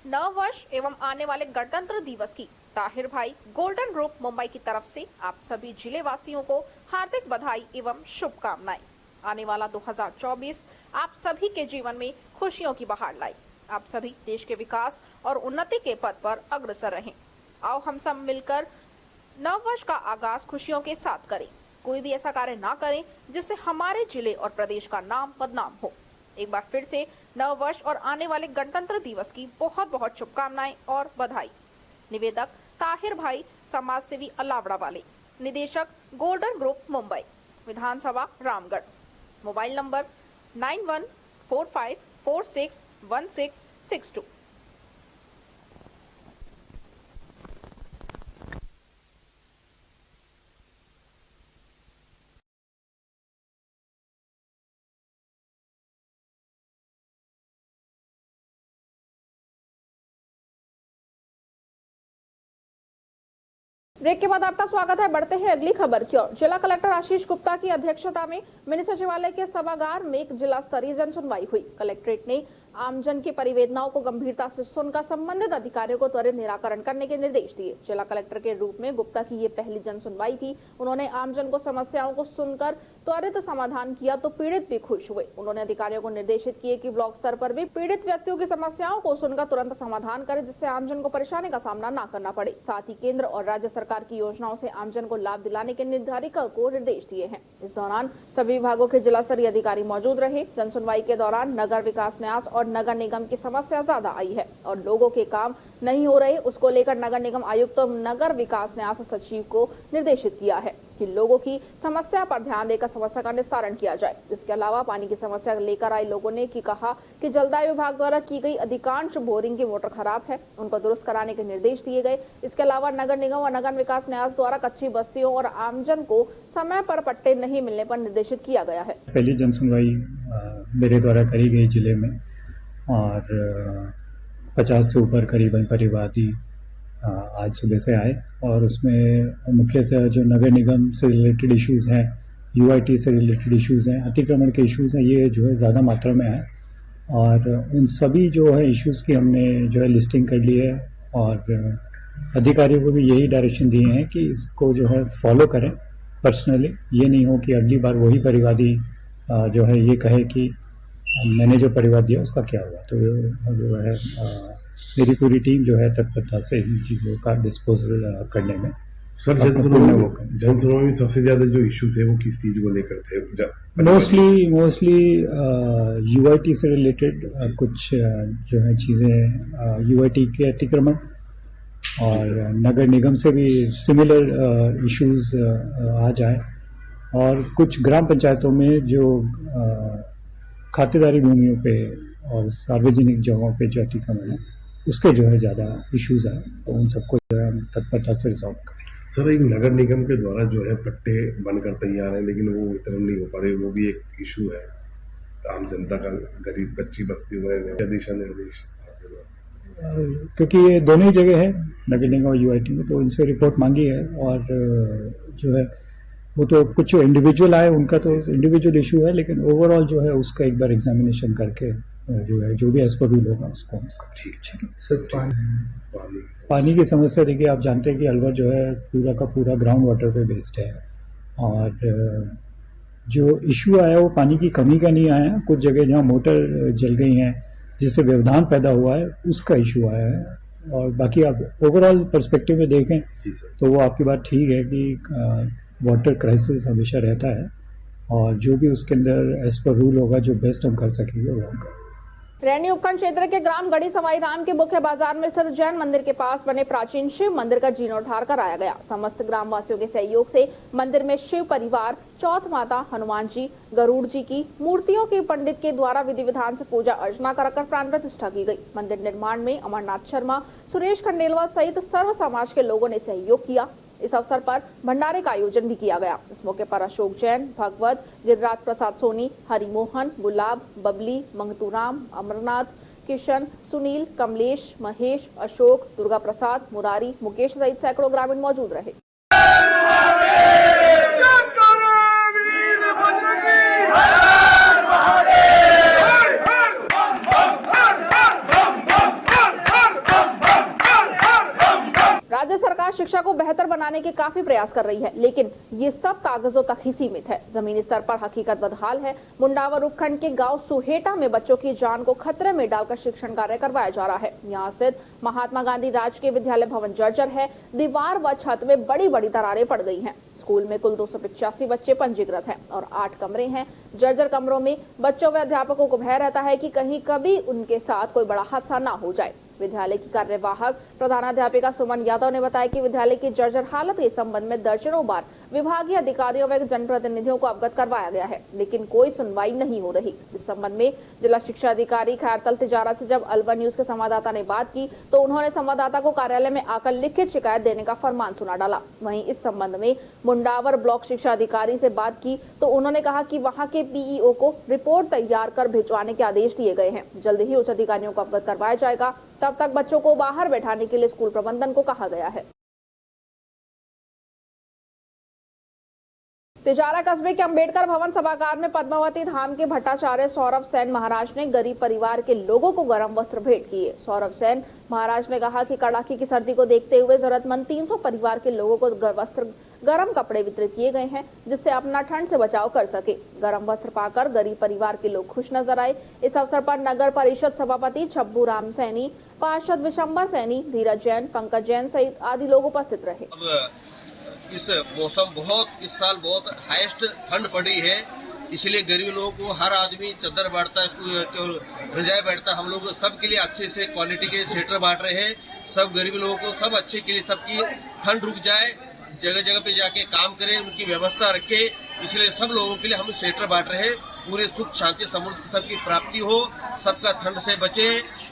नववर्ष एवं आने वाले गणतंत्र दिवस की ताहिर भाई गोल्डन ग्रुप मुंबई की तरफ से आप सभी जिले वासियों को हार्दिक बधाई एवं शुभकामनाएं। आने वाला 2024 आप सभी के जीवन में खुशियों की बहार लाए। आप सभी देश के विकास और उन्नति के पथ पर अग्रसर रहें। आओ हम सब मिलकर नववर्ष का आगाज खुशियों के साथ करें। कोई भी ऐसा कार्य ना करें जिससे हमारे जिले और प्रदेश का नाम बदनाम हो। एक बार फिर से नववर्ष और आने वाले गणतंत्र दिवस की बहुत बहुत शुभकामनाएं और बधाई। निवेदक ताहिर भाई, समाज सेवी अलावड़ा वाले, निदेशक गोल्डन ग्रुप मुंबई, विधानसभा रामगढ़। Mobile number 9145461662। ब्रेक के बाद आपका स्वागत है। बढ़ते हैं अगली खबर की ओर। जिला कलेक्टर आशीष गुप्ता की अध्यक्षता में मिनी सचिवालय के सभागार में एक जिला स्तरीय जन सुनवाई हुई। कलेक्ट्रेट ने आमजन की परिवेदनाओं को गंभीरता से सुनकर संबंधित अधिकारियों को त्वरित निराकरण करने के निर्देश दिए। जिला कलेक्टर के रूप में गुप्ता की ये पहली जन सुनवाई थी। उन्होंने आमजन को समस्याओं को सुनकर त्वरित समाधान किया तो पीड़ित भी खुश हुए। उन्होंने अधिकारियों को निर्देशित किए कि ब्लॉक स्तर पर भी पीड़ित व्यक्तियों की समस्याओं को सुनकर तुरंत समाधान करें, जिससे आमजन को परेशानी का सामना न करना पड़े। साथ ही केंद्र और राज्य सरकार की योजनाओं से आमजन को लाभ दिलाने के निर्धारितों को निर्देश दिए हैं। इस दौरान सभी विभागों के जिला स्तरीय अधिकारी मौजूद रहे। जन सुनवाई के दौरान नगर विकास न्यास और नगर निगम की समस्या ज्यादा आई है और लोगों के काम नहीं हो रहे, उसको लेकर नगर निगम आयुक्त और नगर विकास न्यास सचिव को निर्देशित किया है कि लोगों की समस्या पर ध्यान देकर समस्या का निस्तारण किया जाए। इसके अलावा पानी की समस्या लेकर आए लोगों ने कहा कि जलदाय विभाग द्वारा की गई अधिकांश बोरिंग की मोटर खराब है, उनको दुरुस्त कराने के निर्देश दिए गए। इसके अलावा नगर निगम और नगर विकास न्यास द्वारा कच्ची बस्तियों और आमजन को समय पर पट्टे नहीं मिलने पर निर्देशित किया गया है। पहली जन सुनवाई मेरे द्वारा करी गई जिले में और 50 से ऊपर करीबन परिवादी आज सुबह से आए और उसमें मुख्यतः जो नगर निगम से रिलेटेड इश्यूज हैं, यूआईटी से रिलेटेड इश्यूज हैं, अतिक्रमण के इश्यूज हैं, ये जो है ज़्यादा मात्रा में आए और उन सभी जो है इश्यूज की हमने जो है लिस्टिंग कर ली है और अधिकारियों को भी यही डायरेक्शन दिए हैं कि इसको जो है फॉलो करें पर्सनली। ये नहीं हो कि अगली बार वही परिवादी जो है ये कहे कि मैंने जो परिवाद दिया उसका क्या हुआ। तो जो है मेरी पूरी टीम जो है तत्परता से इन चीज़ों का डिस्पोजल करने में सर जन सुनवाई में सबसे ज्यादा जो इश्यू थे वो किस चीज को लेकर थे? मोस्टली यूआईटी से रिलेटेड कुछ जो है चीज़ें, यूआईटी के अतिक्रमण और नगर निगम से भी सिमिलर इश्यूज आ जाए और कुछ ग्राम पंचायतों में जो खातेदारी भूमियों पे और सार्वजनिक जगहों पे जो अतिक्रमण है उसके जो है ज्यादा इश्यूज आए, तो उन सबको जो है तत्परता से रिजॉल्व करें। सर एक नगर निगम के द्वारा जो है पट्टे बनकर तैयार है लेकिन वो वितरण नहीं हो पा रहे, वो भी एक इशू है आम जनता का, गरीब कच्ची बस्ती में दिशा निर्देश, क्योंकि ये दोनों ही जगह है नगर निगम और यूआईटी में, तो इनसे रिपोर्ट मांगी है और जो है वो तो कुछ इंडिविजुअल आए उनका तो इंडिविजुअल इशू है, लेकिन ओवरऑल जो है उसका एक बार एग्जामिनेशन करके जो है जो भी एज पर रूल होगा उसको ठीक है। सर पानी की समस्या देखिए, आप जानते हैं कि अलवर जो है पूरा का पूरा ग्राउंड वाटर पे बेस्ड है और जो इशू आया वो पानी की कमी का नहीं आया। कुछ जगह जहाँ मोटर जल गई हैं जिससे व्यवधान पैदा हुआ है उसका इशू आया है और बाकी आप ओवरऑल पर्सपेक्टिव में देखें तो वो आपकी बात ठीक है कि वाटर क्राइसिस हमेशा रहता है और जो भी उसके अंदर एज पर रूल होगा जो बेस्ट हम कर सकेंगे वो होगा। रैनी उपखंड क्षेत्र के ग्राम गढ़ी सवाई राम के मुख्य बाजार में स्थित जैन मंदिर के पास बने प्राचीन शिव मंदिर का जीर्णोद्धार कराया गया। समस्त ग्रामवासियों के सहयोग से मंदिर में शिव परिवार, चौथ माता, हनुमान जी, गरुड़ जी की मूर्तियों के पंडित के द्वारा विधि विधान से पूजा अर्चना कर प्राण प्रतिष्ठा की गई। मंदिर निर्माण में अमरनाथ शर्मा, सुरेश खंडेलवाल सहित सर्व समाज के लोगों ने सहयोग किया। इस अवसर पर भंडारे का आयोजन भी किया गया। इस मौके पर अशोक जैन, भगवत, गिरिराज प्रसाद सोनी, हरिमोहन, गुलाब, बबली, मंगतूराम, अमरनाथ, किशन, सुनील, कमलेश, महेश, अशोक, दुर्गा प्रसाद, मुरारी, मुकेश सहित सैकड़ों ग्रामीण मौजूद रहे। राज्य सरकार शिक्षा को बेहतर बनाने के काफी प्रयास कर रही है, लेकिन ये सब कागजों तक ही सीमित है। जमीनी स्तर पर हकीकत बदहाल है। मुंडावर उपखंड के गांव सुहेटा में बच्चों की जान को खतरे में डालकर शिक्षण कार्य करवाया जा रहा है। यहाँ स्थित महात्मा गांधी राजकीय विद्यालय भवन जर्जर है। दीवार व छत में बड़ी बड़ी दरारें पड़ गई हैं। स्कूल में कुल 285 बच्चे पंजीकृत हैं और 8 कमरे हैं। जर्जर कमरों में बच्चों व अध्यापकों को भय रहता है कि कहीं कभी उनके साथ कोई बड़ा हादसा न हो जाए। विद्यालय की कार्यवाहक प्रधानाध्यापिका सुमन यादव ने बताया कि विद्यालय की जर्जर हालत के संबंध में दर्जनों बार विभागीय अधिकारियों व जनप्रतिनिधियों को अवगत करवाया गया है, लेकिन कोई सुनवाई नहीं हो रही। इस संबंध में जिला शिक्षा अधिकारी खैरतल तिजारा से जब अलवर न्यूज के संवाददाता ने बात की तो उन्होंने संवाददाता को कार्यालय में आकर लिखित शिकायत देने का फरमान सुना डाला। वहीं इस संबंध में मुंडावर ब्लॉक शिक्षा अधिकारी से बात की तो उन्होंने कहा कि वहां के पीईओ को रिपोर्ट तैयार कर भिजवाने के आदेश दिए गए हैं। जल्द ही उच्च अधिकारियों को अवगत करवाया जाएगा। तब तक बच्चों को बाहर बैठाने के लिए स्कूल प्रबंधन को कहा गया है। तिजारा कस्बे के अंबेडकर भवन सभागार में पद्मावती धाम के भट्टाचार्य सौरभ सेन महाराज ने गरीब परिवार के लोगों को गर्म वस्त्र भेंट किए। सौरभ सेन महाराज ने कहा कि कड़ाके की सर्दी को देखते हुए जरूरतमंद 300 परिवार के लोगों को गर्म कपड़े वितरित किए गए हैं, जिससे अपना ठंड से बचाव कर सके। गर्म वस्त्र पाकर गरीब परिवार के लोग खुश नजर आए। इस अवसर पर नगर परिषद सभापति छब्बू राम सैनी, पार्षद विशंबर सैनी, धीरज जैन, पंकज जैन सहित आदि लोग उपस्थित रहे। इस मौसम इस साल बहुत हाईएस्ट ठंड पड़ी है, इसलिए गरीब लोगों को हर आदमी चादर बांटता है, रजाई बांटता है। हम लोग सबके लिए अच्छे से क्वालिटी के स्वेटर बांट रहे हैं। सब गरीब लोगों को सब अच्छे के लिए, सबकी ठंड रुक जाए, जगह जगह पे जाके काम करें, उनकी व्यवस्था रखें, इसलिए सब लोगों के लिए हम स्वेटर बांट रहे हैं। पूरे सुख शांति समृद्धि सबकी प्राप्ति हो, सबका ठंड से बचे,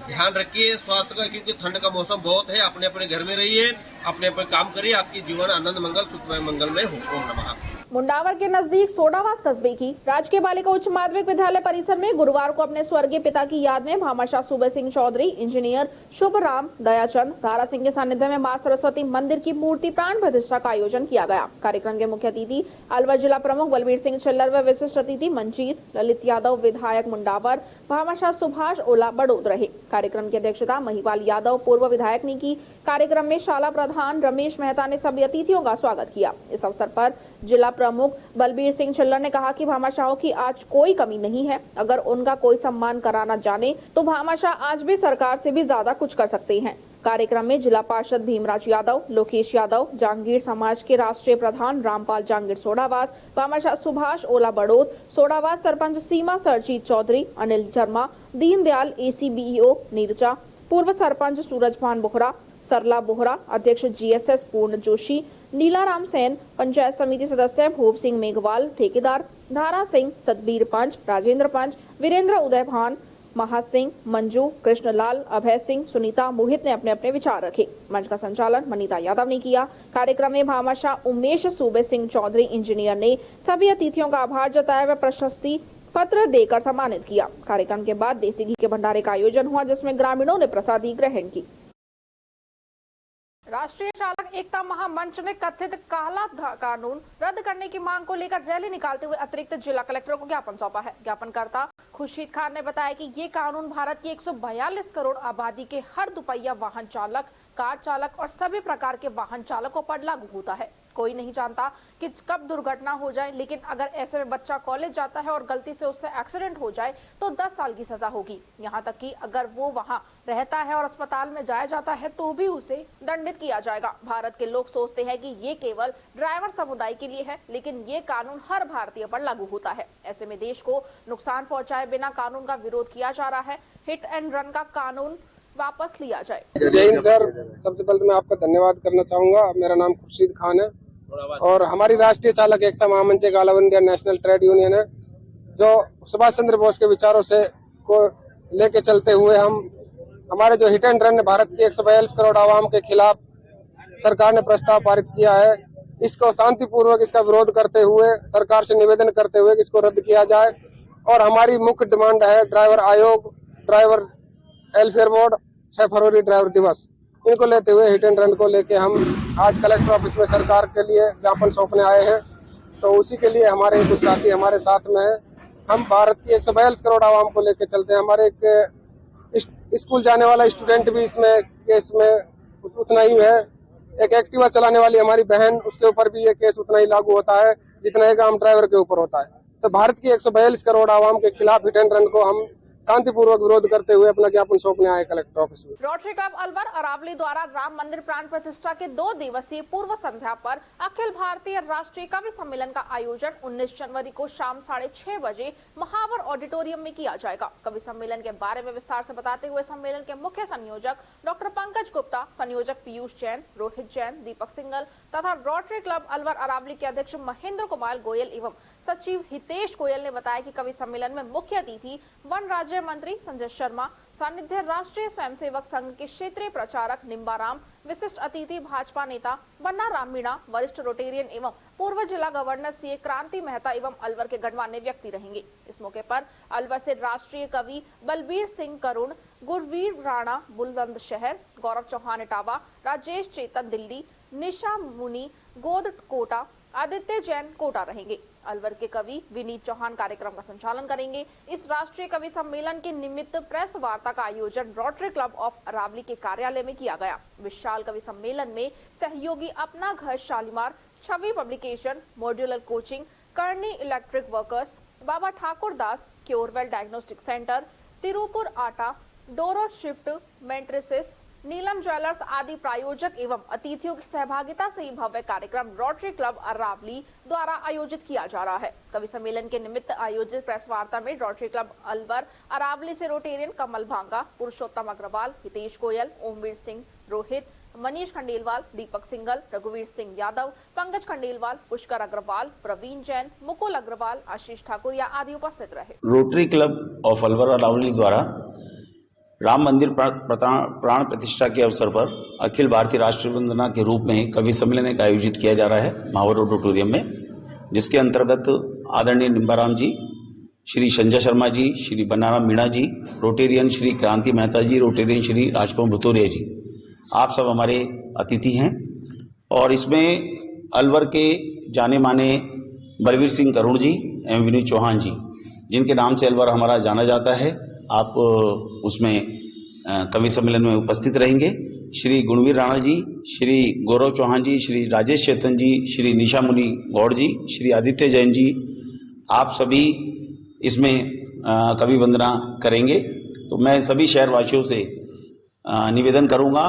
ध्यान रखिए स्वास्थ्य का, क्योंकि ठंड का मौसम बहुत है। अपने अपने घर में रहिए, अपने अपने काम करिए, आपकी जीवन आनंद मंगल सुखमय मंगलमय हो। ओम नमः। मुंडावर के नजदीक सोडावास कस्बे की राजकीय बालिका उच्च माध्यमिक विद्यालय परिसर में गुरुवार को अपने स्वर्गीय पिता की याद में भामाशाह सूबे सिंह चौधरी, इंजीनियर शुभ राम दयाचंद धारा सिंह के सानिध्य में मां सरस्वती मंदिर की मूर्ति प्राण प्रतिष्ठा का आयोजन किया गया। कार्यक्रम के मुख्य अतिथि अलवर जिला प्रमुख बलबीर सिंह छिल्लर व विशिष्ट अतिथि मंजीत ललित यादव, विधायक मुंडावर भामाशाह सुभाष ओला बड़ौद रहे। कार्यक्रम की अध्यक्षता महिपाल यादव पूर्व विधायक ने की। कार्यक्रम में शाला प्रधान रमेश मेहता ने सभी अतिथियों का स्वागत किया। इस अवसर पर जिला प्रमुख बलबीर सिंह छिल्लर ने कहा कि भामाशाहों की आज कोई कमी नहीं है। अगर उनका कोई सम्मान कराना जाने तो भामाशाह आज भी सरकार से भी ज्यादा कुछ कर सकते हैं। कार्यक्रम में जिला पार्षद भीमराज यादव, लोकेश यादव, जांगीर समाज के राष्ट्रीय प्रधान रामपाल जांगीर सोडावास, भामाशाह सुभाष ओला बड़ौद, सोडावास सरपंच सीमा सरजीत चौधरी, अनिल शर्मा, दीनदयाल ACBEO नीरजा, पूर्व सरपंच सूरजभान बोहरा, सरला बोहरा, अध्यक्ष GSS पूर्ण जोशी, नीलाराम सेन, पंचायत समिति सदस्य भूप सिंह मेघवाल, ठेकेदार धारा सिंह, सतबीर पंच, राजेंद्र पंच, वीरेंद्र उदय भान, महा सिंह, मंजू, कृष्णलाल, अभय सिंह, सुनीता, मोहित ने अपने अपने विचार रखे। मंच का संचालन मनीता यादव ने किया। कार्यक्रम में भामाशाह उमेश सूबे सिंह चौधरी इंजीनियर ने सभी अतिथियों का आभार जताया व प्रशस्ति पत्र देकर सम्मानित किया। कार्यक्रम के बाद देसी घी के भंडारे का आयोजन हुआ, जिसमें ग्रामीणों ने प्रसादी ग्रहण की। राष्ट्रीय चालक एकता महामंच ने कथित काला कानून रद्द करने की मांग को लेकर रैली निकालते हुए अतिरिक्त जिला कलेक्टर को ज्ञापन सौंपा है। ज्ञापनकर्ता खुर्शीद खान ने बताया कि ये कानून भारत की 142 करोड़ आबादी के हर दुपहिया वाहन चालक, कार चालक और सभी प्रकार के वाहन चालकों पर लागू होता है। कोई नहीं जानता कि कब दुर्घटना हो जाए, लेकिन अगर ऐसे में बच्चा कॉलेज जाता है और गलती से उससे एक्सीडेंट हो जाए तो 10 साल की सजा होगी। यहाँ तक कि अगर वो वहाँ रहता है और अस्पताल में जाया जाता है तो भी उसे दंडित किया जाएगा। भारत के लोग सोचते हैं कि ये केवल ड्राइवर समुदाय के लिए है, लेकिन ये कानून हर भारतीय पर लागू होता है। ऐसे में देश को नुकसान पहुंचाए बिना कानून का विरोध किया जा रहा है। हिट एंड रन का कानून वापस लिया जाए। जय हिंद सर, सबसे पहले मैं आपका धन्यवाद करना चाहूंगा। मेरा नाम खुर्शीद खान है और हमारी राष्ट्रीय चालक एकता महामंच एक all India national trade union है, जो सुभाष चंद्र बोस के विचारों से को लेके चलते हुए हम हमारे जो हिट एंड रन भारत की 142 करोड़ आवाम के खिलाफ सरकार ने प्रस्ताव पारित किया है, इसको शांतिपूर्वक इसका विरोध करते हुए सरकार से निवेदन करते हुए इसको रद्द किया जाए। और हमारी मुख्य डिमांड है ड्राइवर आयोग, ड्राइवर वेलफेयर बोर्ड, 6 फरवरी ड्राइवर दिवस, इनको लेते हुए हिट एंड रन को लेके हम आज कलेक्टर ऑफिस में सरकार के लिए ज्ञापन सौंपने आए हैं। तो उसी के लिए हमारे कुछ साथी हमारे साथ में है। हम भारत की 142 करोड़ आवाम को लेकर चलते हैं। हमारे एक स्कूल जाने वाला स्टूडेंट भी इसमें केस में उतना ही है। एक एक्टिवा चलाने वाली हमारी बहन, उसके ऊपर भी ये केस उतना ही लागू होता है जितना एक आम ड्राइवर के ऊपर होता है। तो भारत की 142 करोड़ आवाम के खिलाफ हिट एंड रन को हम शांतिपूर्वक विरोध करते हुए अपना ज्ञापन सौंपने आए कलेक्टर ऑफिस में। रोटरी क्लब अलवर अरावली द्वारा राम मंदिर प्राण प्रतिष्ठा के 2 दिवसीय पूर्व संध्या पर अखिल भारतीय राष्ट्रीय कवि सम्मेलन का आयोजन 19 जनवरी को शाम 6:30 बजे महावर ऑडिटोरियम में किया जाएगा। कवि सम्मेलन के बारे में विस्तार से बताते हुए सम्मेलन के मुख्य संयोजक डॉक्टर पंकज गुप्ता, संयोजक पीयूष जैन, रोहित जैन, दीपक सिंगल तथा रोटरी क्लब अलवर अरावली के अध्यक्ष महेंद्र कुमार गोयल एवं सचिव हितेश गोयल ने बताया कि कवि सम्मेलन में मुख्य अतिथि वन राज्य मंत्री संजय शर्मा, सानिध्य राष्ट्रीय स्वयंसेवक संघ के क्षेत्रीय प्रचारक निम्बाराम, विशिष्ट अतिथि भाजपा नेता बन्ना राम मीणा, वरिष्ठ रोटेरियन एवं पूर्व जिला गवर्नर CA क्रांति मेहता एवं अलवर के गणमान्य व्यक्ति रहेंगे। इस मौके पर अलवर से राष्ट्रीय कवि बलबीर सिंह करुण, गुरवीर राणा बुलंदशहर, गौरव चौहान इटावा, राजेश चेतन दिल्ली, निशा मुनि गोद कोटा, आदित्य जैन कोटा रहेंगे। अलवर के कवि विनीत चौहान कार्यक्रम का संचालन करेंगे। इस राष्ट्रीय कवि सम्मेलन के निमित्त प्रेस वार्ता का आयोजन रोटरी क्लब ऑफ अरावली के कार्यालय में किया गया। विशाल कवि सम्मेलन में सहयोगी अपना घर शालीमार, छवि पब्लिकेशन, मॉड्यूलर कोचिंग, करनी इलेक्ट्रिक वर्कर्स, बाबा ठाकुर दास, क्योरवेल डायग्नोस्टिक सेंटर, तिरुपुर आटा, डोरोस शिफ्ट, मेंट्रिसिस, नीलम ज्वेलर्स आदि प्रायोजक एवं अतिथियों की सहभागिता से भव्य कार्यक्रम रोटरी क्लब अरावली द्वारा आयोजित किया जा रहा है। कवि सम्मेलन के निमित्त आयोजित प्रेस वार्ता में रोटरी क्लब अलवर अरावली से रोटेरियन कमल भांगा, पुरुषोत्तम अग्रवाल, हितेश गोयल, ओमवीर सिंह, रोहित, मनीष खंडेलवाल, दीपक सिंगल, रघुवीर सिंह यादव, पंकज खंडेलवाल, पुष्कर अग्रवाल, प्रवीण जैन, मुकुल अग्रवाल, आशीष ठाकुर आदि उपस्थित रहे। Rotary Club of Alwar Aravali द्वारा राम मंदिर प्राण प्रतिष्ठा के अवसर पर अखिल भारतीय राष्ट्रीय वंदना के रूप में कवि सम्मेलन का आयोजित किया जा रहा है माहौर रोड ऑडिटोरियम में, जिसके अंतर्गत आदरणीय निम्बाराम जी, श्री संजय शर्मा जी, श्री बनाराम मीणा जी, रोटेरियन श्री क्रांति मेहता जी, रोटेरियन श्री राजकुमार भुतौरिया जी, आप सब हमारे अतिथि हैं। और इसमें अलवर के जाने माने बलवीर सिंह करुण जी एवं विनीत चौहान जी, जिनके नाम से अलवर हमारा जाना जाता है, आप उसमें कवि सम्मेलन में उपस्थित रहेंगे। श्री गुणवीर राणा जी, श्री गौरव चौहान जी, श्री राजेश चेतन जी, श्री निशा मुनि गौड़ जी, श्री आदित्य जैन जी, आप सभी इसमें कवि वंदना करेंगे। तो मैं सभी शहरवासियों से निवेदन करूंगा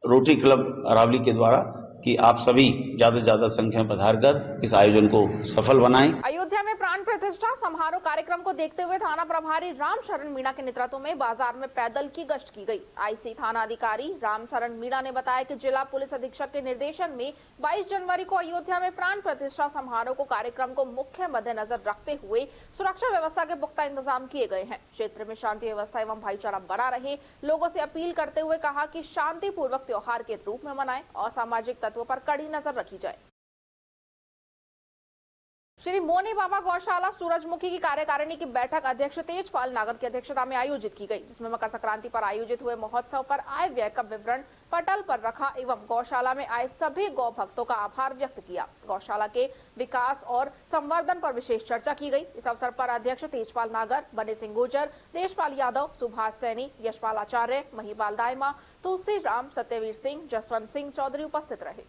रोटरी क्लब अरावली के द्वारा कि आप सभी ज्यादा से ज्यादा संख्या में पधार कर इस आयोजन को सफल बनाएं। अयोध्या में प्राण प्रतिष्ठा समारोह कार्यक्रम को देखते हुए थाना प्रभारी राम शरण मीणा के नेतृत्व में बाजार में पैदल की गश्त की गई। आईसी थाना अधिकारी राम शरण मीणा ने बताया कि जिला पुलिस अधीक्षक के निर्देशन में 22 जनवरी को अयोध्या में प्राण प्रतिष्ठा समारोह को कार्यक्रम को मुख्य मद्देनजर रखते हुए सुरक्षा व्यवस्था के पुख्ता इंतजाम किए गए हैं। क्षेत्र में शांति व्यवस्था एवं भाईचारा बना रहे, लोगों से अपील करते हुए कहा कि शांतिपूर्वक त्योहार के रूप में मनाएं और सामाजिक तत्वों पर कड़ी नजर रखी जाए। श्री मोनी बाबा गौशाला सूरजमुखी की कार्यकारिणी की बैठक अध्यक्ष तेजपाल नागर की अध्यक्षता में आयोजित की गई, जिसमें मकर संक्रांति पर आयोजित हुए महोत्सव पर आय व्यय का विवरण पटल पर रखा एवं गौशाला में आए सभी गौ भक्तों का आभार व्यक्त किया। गौशाला के विकास और संवर्धन पर विशेष चर्चा की गई। इस अवसर पर अध्यक्ष तेजपाल नागर, बने सिंह गुर्जर, देशपाल यादव, सुभाष सैनी, यशपाल आचार्य, महिपाल दायमा, तुलसी राम, सत्यवीर सिंह, जसवंत सिंह चौधरी उपस्थित रहे।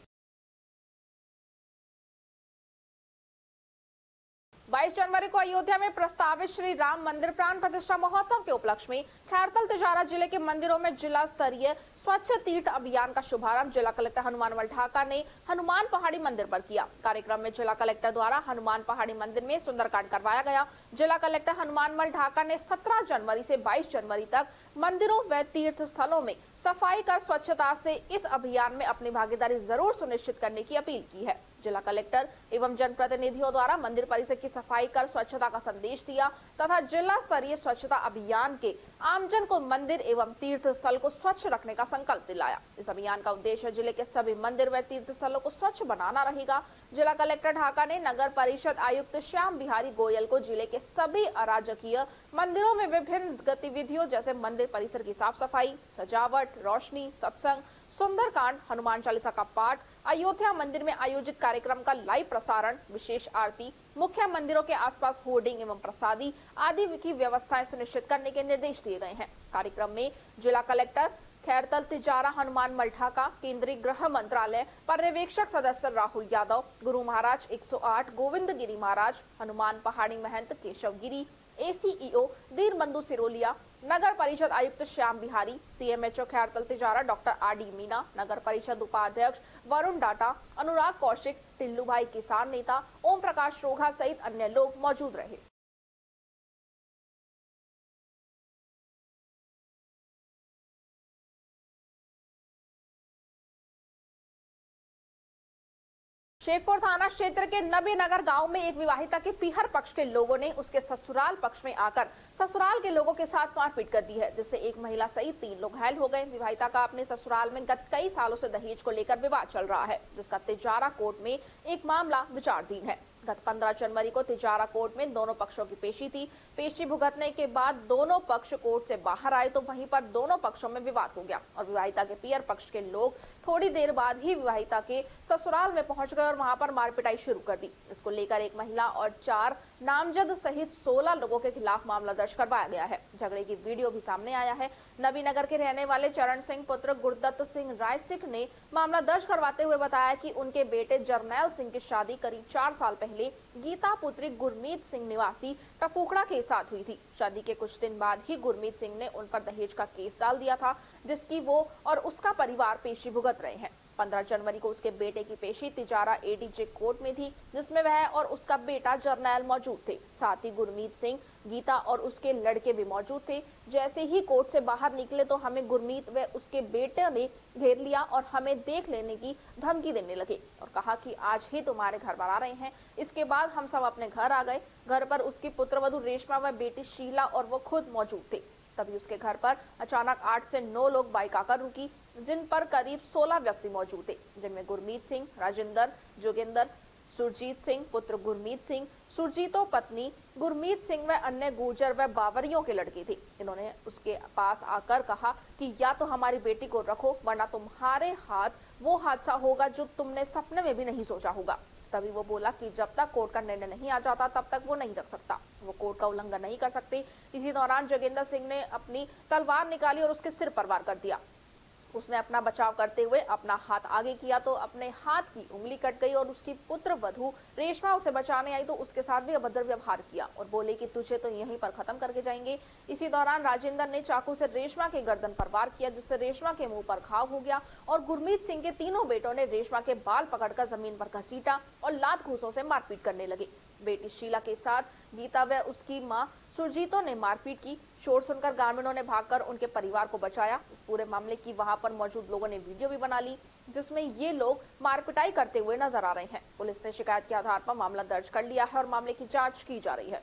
22 जनवरी को अयोध्या में प्रस्तावित श्री राम मंदिर प्राण प्रतिष्ठा महोत्सव के उपलक्ष्य में खैरतल तिजारा जिले के मंदिरों में जिला स्तरीय स्वच्छ तीर्थ अभियान का शुभारंभ जिला कलेक्टर हनुमानमल ढाका ने हनुमान पहाड़ी मंदिर पर किया। कार्यक्रम में जिला कलेक्टर द्वारा हनुमान पहाड़ी मंदिर में सुंदरकांड करवाया गया। जिला कलेक्टर हनुमानमल ढाका ने 17 जनवरी से 22 जनवरी तक मंदिरों व तीर्थ स्थलों में सफाई कर स्वच्छता से इस अभियान में अपनी भागीदारी जरूर सुनिश्चित करने की अपील की है। जिला कलेक्टर एवं जनप्रतिनिधियों द्वारा मंदिर परिसर की सफाई कर स्वच्छता का संदेश दिया तथा जिला स्तरीय स्वच्छता अभियान के आमजन को मंदिर एवं तीर्थ स्थल को स्वच्छ रखने का संकल्प दिलाया। इस अभियान का उद्देश्य जिले के सभी मंदिर व तीर्थ स्थलों को स्वच्छ बनाना रहेगा। जिला कलेक्टर ढाका ने नगर परिषद आयुक्त श्याम बिहारी गोयल को जिले के सभी अराजकीय मंदिरों में विभिन्न गतिविधियों जैसे मंदिर परिसर की साफ सफाई, सजावट, रोशनी, सत्संग, सुंदरकांड, हनुमान चालीसा का पाठ, अयोध्या मंदिर में आयोजित कार्यक्रम का लाइव प्रसारण, विशेष आरती, मुख्य मंदिरों के आसपास होर्डिंग एवं प्रसादी आदि की व्यवस्थाएं सुनिश्चित करने के निर्देश दिए गए हैं। कार्यक्रम में जिला कलेक्टर खैरतल तिजारा हनुमानमल ढाका, केंद्रीय गृह मंत्रालय पर्यवेक्षक सदस्य राहुल यादव, गुरु महाराज 108 गोविंद गिरी महाराज, हनुमान पहाड़ी महंत केशव गिरी, ACEO दीनबंधु सिरोलिया, नगर परिषद आयुक्त Shyam Bihari, CMHO Khairthal Tijara doctor RD Meena, नगर परिषद उपाध्यक्ष वरुण डाटा, अनुराग कौशिक, टिल्लू भाई किसान नेता, ओम प्रकाश रोघा सहित अन्य लोग मौजूद रहे। शेखपुर थाना क्षेत्र के नबीनगर गांव में एक विवाहिता के पीहर पक्ष के लोगों ने उसके ससुराल पक्ष में आकर ससुराल के लोगों के साथ मारपीट कर दी है, जिससे एक महिला सहित 3 लोग घायल हो गए। विवाहिता का अपने ससुराल में गत कई सालों से दहेज को लेकर विवाद चल रहा है, जिसका तिजारा कोर्ट में एक मामला विचाराधीन है। गत 15 जनवरी को तिजारा कोर्ट में दोनों पक्षों की पेशी थी। पेशी भुगतने के बाद दोनों पक्ष कोर्ट से बाहर आए तो वहीं पर दोनों पक्षों में विवाद हो गया और विवाहिता के पियर पक्ष के लोग थोड़ी देर बाद ही विवाहिता के ससुराल में पहुंच गए और वहां पर मारपिटाई शुरू कर दी। इसको लेकर एक महिला और 4 नामजद सहित 16 लोगों के खिलाफ मामला दर्ज करवाया गया है। झगड़े की वीडियो भी सामने आया है। नबीनगर के रहने वाले चरण सिंह पुत्र गुरदत्त सिंह राय सिख ने मामला दर्ज करवाते हुए बताया कि उनके बेटे जरनैल सिंह की शादी करीब 4 साल पहले गीता पुत्री गुरमीत सिंह निवासी टपुकड़ा के साथ हुई थी। शादी के कुछ दिन बाद ही गुरमीत सिंह ने उन पर दहेज का केस डाल दिया था, जिसकी वो और उसका परिवार पेशी भुगत रहे हैं। 15 जनवरी को उसके बेटे की पेशी तिजारा एडीजे कोर्ट में थी, जिसमें वह और उसका बेटा जरनैल मौजूद थे। साथ ही गुरमीत सिंह, गीता और उसके लड़के भी मौजूद थे। जैसे ही कोर्ट से बाहर निकले तो हमें गुरमीत व उसके बेटे ने घेर लिया और हमें देख लेने की धमकी देने लगे और कहा कि आज ही तुम्हारे घर पर आ रहे हैं। इसके बाद हम सब अपने घर आ गए। घर पर उसकी पुत्रवधू रेशमा व बेटी शीला और वो खुद मौजूद थे। तभी उसके घर पर अचानक 8 से 9 लोग बाइक आकर रुकी, जिन पर करीब 16 व्यक्ति मौजूद थे, जिनमें गुरमीत सिंह, राजेंद्र, जोगेंद्र, सुरजीत सिंह पुत्र गुरमीत सिंह, सुरजीतो पत्नी गुरमीत सिंह व अन्य गुर्जर व बावरियों के लड़के थे। इन्होंने उसके पास आकर कहा कि या तो हमारी बेटी को रखो वरना तुम्हारे हाथ वो हादसा होगा जो तुमने सपने में भी नहीं सोचा होगा। तभी वो बोला कि जब तक कोर्ट का निर्णय नहीं आ जाता तब तक वो नहीं रख सकता, वो कोर्ट का उल्लंघन नहीं कर सकते। इसी दौरान जोगेंद्र सिंह ने अपनी तलवार निकाली और उसके सिर पर वार कर दिया। उसने अपना बचाव करते हुए अपना हाथ आगे किया तो अपने हाथ की उंगली कट गई और उसकी पुत्र वधू रेशमा उसे बचाने आई तो उसके साथ भी अभद्र व्यवहार किया और बोले कि तुझे तो यहीं पर खत्म करके जाएंगे। इसी दौरान राजेंद्र ने चाकू से रेशमा के गर्दन पर वार किया, जिससे रेशमा के मुंह पर घाव हो गया और गुरमीत सिंह के तीनों बेटों ने रेशमा के बाल पकड़कर जमीन पर घसीटा और लात घूंसों से मारपीट करने लगे। बेटी शीला के साथ गीता व उसकी मां सुरजीतो ने मारपीट की। शोर सुनकर ग्रामीणों ने भागकर उनके परिवार को बचाया। इस पूरे मामले की वहां पर मौजूद लोगों ने वीडियो भी बना ली, जिसमें ये लोग मारपिटाई करते हुए नजर आ रहे हैं। पुलिस ने शिकायत के आधार पर मामला दर्ज कर लिया है और मामले की जांच की जा रही है।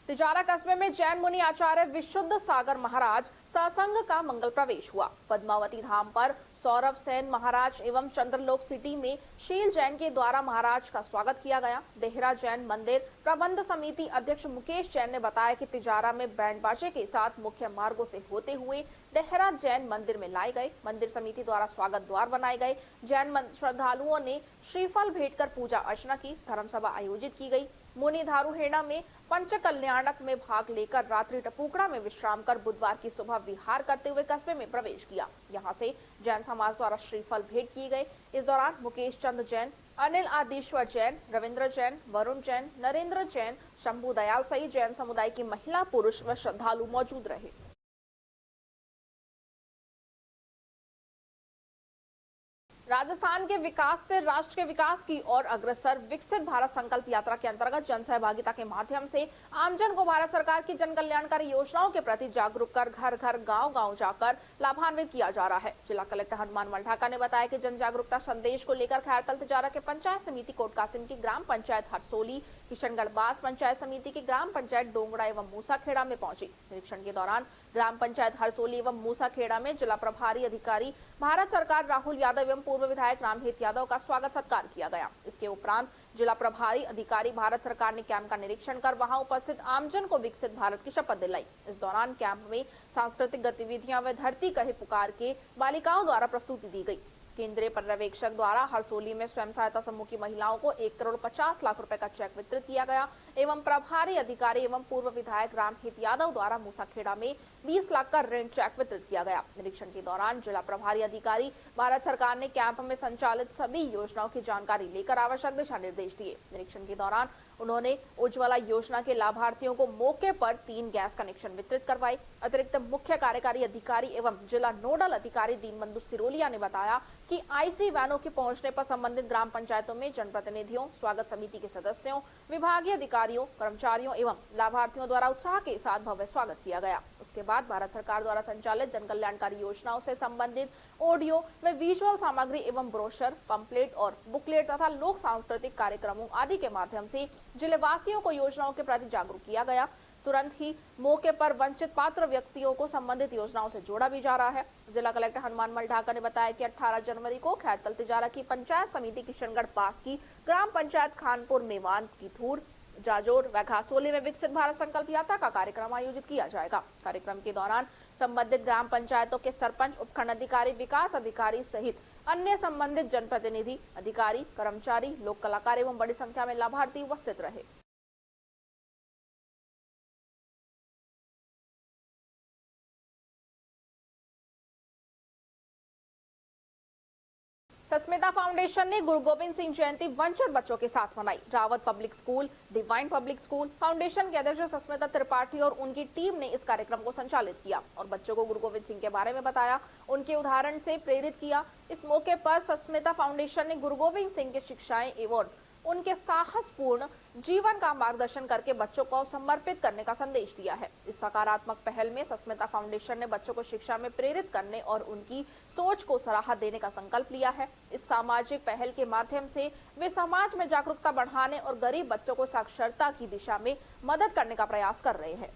तिजारा कस्बे में जैन मुनि आचार्य विशुद्ध सागर महाराज सत्संग का मंगल प्रवेश हुआ। पद्मावती धाम पर सौरभ सेन महाराज एवं चंद्रलोक सिटी में शील जैन के द्वारा महाराज का स्वागत किया गया। देहरा जैन मंदिर प्रबंध समिति अध्यक्ष मुकेश जैन ने बताया कि तिजारा में बैंड बाजे के साथ मुख्य मार्गों से होते हुए देहरा जैन मंदिर में लाए गए। मंदिर समिति द्वारा स्वागत द्वार बनाए गए। जैन श्रद्धालुओं ने श्रीफल भेंट कर पूजा अर्चना की। धर्मसभा आयोजित की गई। मुनि धारुहेड़ा में पंच कल्याणक में भाग लेकर रात्रि टपुकड़ा में विश्राम कर बुधवार की सुबह विहार करते हुए कस्बे में प्रवेश किया। यहां से जैन समाज द्वारा श्रीफल भेंट किए गए। इस दौरान मुकेश चंद जैन, अनिल आदिश्वर जैन, रविंद्र जैन, वरुण जैन, नरेंद्र जैन, शंभू दयाल सहित जैन समुदाय की महिला, पुरुष व श्रद्धालु मौजूद रहे। राजस्थान के विकास से राष्ट्र के विकास की ओर अग्रसर विकसित भारत संकल्प यात्रा के अंतर्गत जन सहभागिता के माध्यम से आमजन को भारत सरकार की जन कल्याणकारी योजनाओं के प्रति जागरूक कर घर घर गांव-गांव जाकर लाभान्वित किया जा रहा है। जिला कलेक्टर हनुमान मल्ढाका ने बताया कि जन जागरूकता संदेश को लेकर खैरतल तिजारा के पंचायत समिति कोट कासिम की ग्राम पंचायत हरसोली, किशनगढ़ बास पंचायत समिति की ग्राम पंचायत डोंगड़ा एवं मूसाखेड़ा में पहुंची। निरीक्षण के दौरान ग्राम पंचायत हरसोली एवं मूसाखेड़ा में जिला प्रभारी अधिकारी भारत सरकार राहुल यादव एवं पूर्व विधायक रामहित यादव का स्वागत सत्कार किया गया। इसके उपरांत जिला प्रभारी अधिकारी भारत सरकार ने कैंप का निरीक्षण कर वहां उपस्थित आमजन को विकसित भारत की शपथ दिलाई। इस दौरान कैंप में सांस्कृतिक गतिविधियां व धरती कहे पुकार के बालिकाओं द्वारा प्रस्तुति दी गई। केंद्रीय पर्यवेक्षक द्वारा हरसोली में स्वयं सहायता समूह की महिलाओं को 1,50,00,000 रुपए का चेक वितरित किया गया एवं प्रभारी अधिकारी एवं पूर्व विधायक रामहित यादव द्वारा मूसाखेड़ा में 20 लाख का ऋण चेक वितरित किया गया। निरीक्षण के दौरान जिला प्रभारी अधिकारी भारत सरकार ने कैंप में संचालित सभी योजनाओं की जानकारी लेकर आवश्यक दिशा निर्देश दिए। निरीक्षण के दौरान उन्होंने उज्ज्वला योजना के लाभार्थियों को मौके पर 3 गैस कनेक्शन वितरित करवाए। अतिरिक्त मुख्य कार्यकारी अधिकारी एवं जिला नोडल अधिकारी दीनबंधु सिरोलिया ने बताया कि आईसी वैनों के पहुंचने पर संबंधित ग्राम पंचायतों में जनप्रतिनिधियों, स्वागत समिति के सदस्यों, विभागीय अधिकारियों, कर्मचारियों एवं लाभार्थियों द्वारा उत्साह के साथ भव्य स्वागत किया गया। उसके बाद भारत सरकार द्वारा संचालित जन कल्याणकारी योजनाओं से संबंधित ऑडियो व विजुअल सामग्री एवं ब्रोशर, पंपलेट और बुकलेट तथा लोक सांस्कृतिक कार्यक्रमों आदि के माध्यम से जिलेवासियों को योजनाओं के प्रति जागरूक किया गया। तुरंत ही मौके पर वंचित पात्र व्यक्तियों को संबंधित योजनाओं से जोड़ा भी जा रहा है। जिला कलेक्टर हनुमान ढाका ने बताया कि 18 जनवरी को खैरतल तिजारा की पंचायत समिति किशनगढ़ पास की ग्राम पंचायत खानपुर मेवान की थूर जाजोर व घासोली में विकसित भारत संकल्प यात्रा का कार्यक्रम आयोजित किया जाएगा। कार्यक्रम के दौरान संबंधित ग्राम पंचायतों के सरपंच, उपखंड अधिकारी, विकास अधिकारी सहित अन्य संबंधित जनप्रतिनिधि, अधिकारी, कर्मचारी, लोक कलाकार एवं बड़ी संख्या में लाभार्थी उपस्थित रहे। सस्मिता फाउंडेशन ने गुरु गोविंद सिंह जयंती वंचित बच्चों के साथ मनाई। Rawat public school, divine public school foundation के अध्यक्ष सस्मिता त्रिपाठी और उनकी टीम ने इस कार्यक्रम को संचालित किया और बच्चों को गुरु गोविंद सिंह के बारे में बताया, उनके उदाहरण से प्रेरित किया। इस मौके पर सस्मिता फाउंडेशन ने गुरु गोविंद सिंह की शिक्षाएं एवं उनके साहसपूर्ण जीवन का मार्गदर्शन करके बच्चों को समर्पित करने का संदेश दिया है। इस सकारात्मक पहल में सस्मिता फाउंडेशन ने बच्चों को शिक्षा में प्रेरित करने और उनकी सोच को सराहा देने का संकल्प लिया है। इस सामाजिक पहल के माध्यम से वे समाज में जागरूकता बढ़ाने और गरीब बच्चों को साक्षरता की दिशा में मदद करने का प्रयास कर रहे हैं।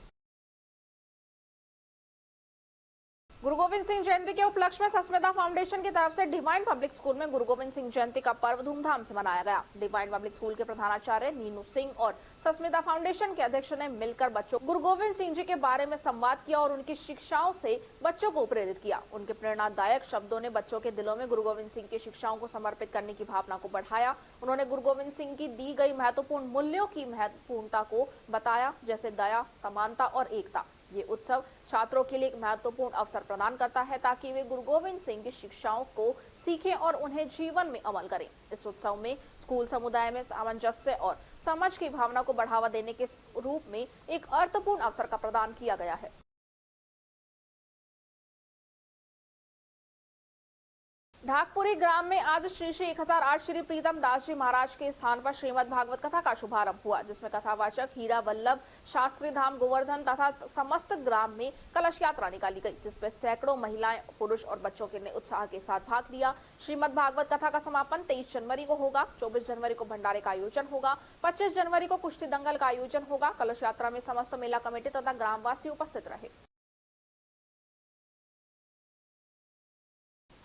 गुरु गोविंद सिंह जयंती के उपलक्ष्य में सस्मिता फाउंडेशन की तरफ से डिवाइन पब्लिक स्कूल में गुरु गोविंद सिंह जयंती का पर्व धूमधाम से मनाया गया। डिवाइन पब्लिक स्कूल के प्रधानाचार्य नीनू सिंह और सस्मिता फाउंडेशन के अध्यक्ष ने मिलकर बच्चों गुरु गोविंद सिंह जी के बारे में संवाद किया और उनकी शिक्षाओं से बच्चों को प्रेरित किया। उनके प्रेरणादायक शब्दों ने बच्चों के दिलों में गुरु गोविंद सिंह की शिक्षाओं को समर्पित करने की भावना को बढ़ाया। उन्होंने गुरु गोविंद सिंह की दी गई महत्वपूर्ण मूल्यों की महत्वपूर्णता को बताया, जैसे दया, समानता और एकता। ये उत्सव छात्रों के लिए एक महत्वपूर्ण अवसर प्रदान करता है ताकि वे गुरु गोविंद सिंह की शिक्षाओं को सीखें और उन्हें जीवन में अमल करें। इस उत्सव में स्कूल समुदाय में सामंजस्य और समझ की भावना को बढ़ावा देने के रूप में एक अर्थपूर्ण अवसर का प्रदान किया गया है। ढाकपुरी ग्राम में आज श्री 1008 श्री प्रीतम दास जी महाराज के स्थान पर श्रीमद् भागवत कथा का शुभारंभ हुआ, जिसमें कथावाचक हीरा वल्लभ शास्त्री धाम गोवर्धन तथा समस्त ग्राम में कलश यात्रा निकाली गई, जिसमें सैकड़ों महिलाएं, पुरुष और बच्चों ने उत्साह के साथ भाग लिया। श्रीमद् भागवत कथा का समापन 23 जनवरी को होगा। 24 जनवरी को भंडारे का आयोजन होगा। 25 जनवरी को कुश्ती दंगल का आयोजन होगा। कलश यात्रा में समस्त मेला कमेटी तथा ग्रामवासी उपस्थित रहे।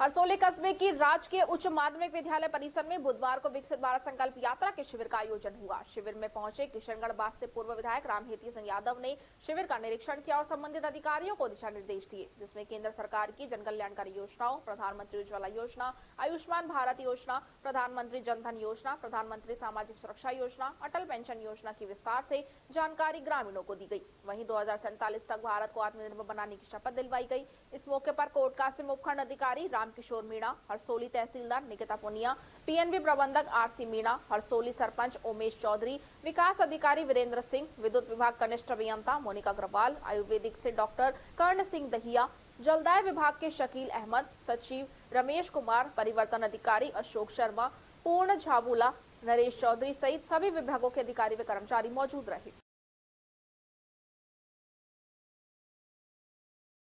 हरसोली कस्बे की राजकीय उच्च माध्यमिक विद्यालय परिसर में बुधवार को विकसित भारत संकल्प यात्रा के शिविर का आयोजन हुआ। शिविर में पहुंचे किशनगढ़ बास से पूर्व विधायक रामहेती सिंह यादव ने शिविर का निरीक्षण किया और संबंधित अधिकारियों को दिशा निर्देश दिए, जिसमें केंद्र सरकार की जन कल्याणकारी योजनाओं, प्रधानमंत्री उज्ज्वला योजना, आयुष्मान भारत योजना, प्रधानमंत्री जनधन योजना, प्रधानमंत्री सामाजिक सुरक्षा योजना, अटल पेंशन योजना की विस्तार से जानकारी ग्रामीणों को दी गई। वहीं 2047 तक भारत को आत्मनिर्भर बनाने की शपथ दिलवाई गई। इस मौके पर कोट कासिम उपखंड अधिकारी किशोर मीणा, हरसोली तहसीलदार निकिता पुनिया, पीएनबी प्रबंधक आरसी मीणा, हरसोली सरपंच उमेश चौधरी, विकास अधिकारी वीरेंद्र सिंह, विद्युत विभाग कनिष्ठ अभियंता मोनिका अग्रवाल, आयुर्वेदिक से डॉक्टर कर्ण सिंह दहिया, जलदाय विभाग के शकील अहमद, सचिव रमेश कुमार, परिवर्तन अधिकारी अशोक शर्मा, पूर्ण झाबुला, नरेश चौधरी सहित सभी विभागों के अधिकारी व कर्मचारी मौजूद रहे।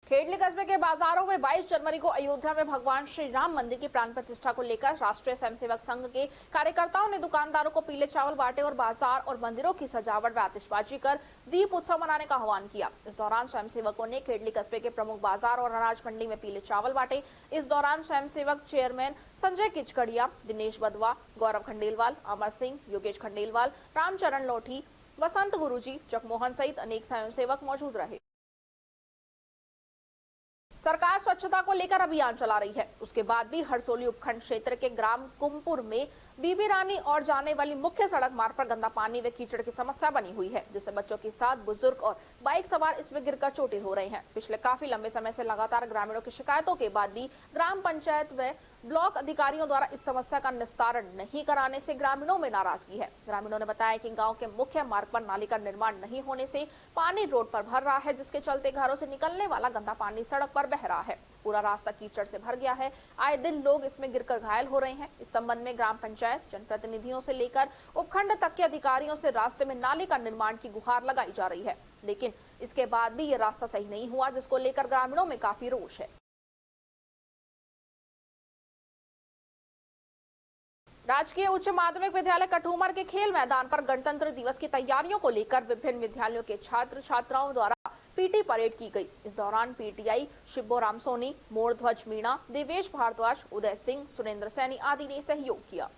खेड़ली कस्बे के बाजारों में 22 जनवरी को अयोध्या में भगवान श्री राम मंदिर की प्राण प्रतिष्ठा को लेकर राष्ट्रीय स्वयंसेवक संघ के कार्यकर्ताओं ने दुकानदारों को पीले चावल बांटे और बाजार और मंदिरों की सजावट व आतिशबाजी कर दीप उत्सव मनाने का आह्वान किया। इस दौरान स्वयंसेवकों ने खेड़ली कस्बे के प्रमुख बाजार और अनाज मंडी में पीले चावल बांटे। इस दौरान स्वयंसेवक चेयरमैन संजय किचकड़िया, दिनेश बदवा, गौरव खंडेलवाल, अमर सिंह, योगेश खंडेलवाल, रामचरण लोठी, वसंत गुरुजी, जगमोहन सहित अनेक स्वयंसेवक मौजूद रहे। सरकार स्वच्छता को लेकर अभियान चला रही है, उसके बाद भी हरसोली उपखंड क्षेत्र के ग्राम कुमपुर में बीबी रानी और जाने वाली मुख्य सड़क मार्ग पर गंदा पानी व कीचड़ की समस्या बनी हुई है, जिससे बच्चों के साथ बुजुर्ग और बाइक सवार इसमें गिरकर चोटिल हो रहे हैं। पिछले काफी लंबे समय से लगातार ग्रामीणों की शिकायतों के बाद भी ग्राम पंचायत व ब्लॉक अधिकारियों द्वारा इस समस्या का निस्तारण नहीं कराने से ग्रामीणों में नाराजगी है। ग्रामीणों ने बताया कि गांव के मुख्य मार्ग पर नाली का निर्माण नहीं होने से पानी रोड पर भर रहा है, जिसके चलते घरों से निकलने वाला गंदा पानी सड़क पर बह रहा है। पूरा रास्ता कीचड़ से भर गया है। आए दिन लोग इसमें गिरकर घायल हो रहे हैं। इस संबंध में ग्राम पंचायत, जनप्रतिनिधियों से लेकर उपखंड तक के अधिकारियों से रास्ते में नाली का निर्माण की गुहार लगाई जा रही है, लेकिन इसके बाद भी ये रास्ता सही नहीं हुआ, जिसको लेकर ग्रामीणों में काफी रोष है। राजकीय उच्च माध्यमिक विद्यालय कठूमर के खेल मैदान पर गणतंत्र दिवस की तैयारियों को लेकर विभिन्न विद्यालयों के छात्र छात्राओं द्वारा पीटी परेड की गई। इस दौरान पीटीआई शिब्बो राम सोनी, मोरध्वज मीणा, देवेश भारद्वाज, उदय सिंह, सुरेंद्र सैनी आदि ने सहयोग किया।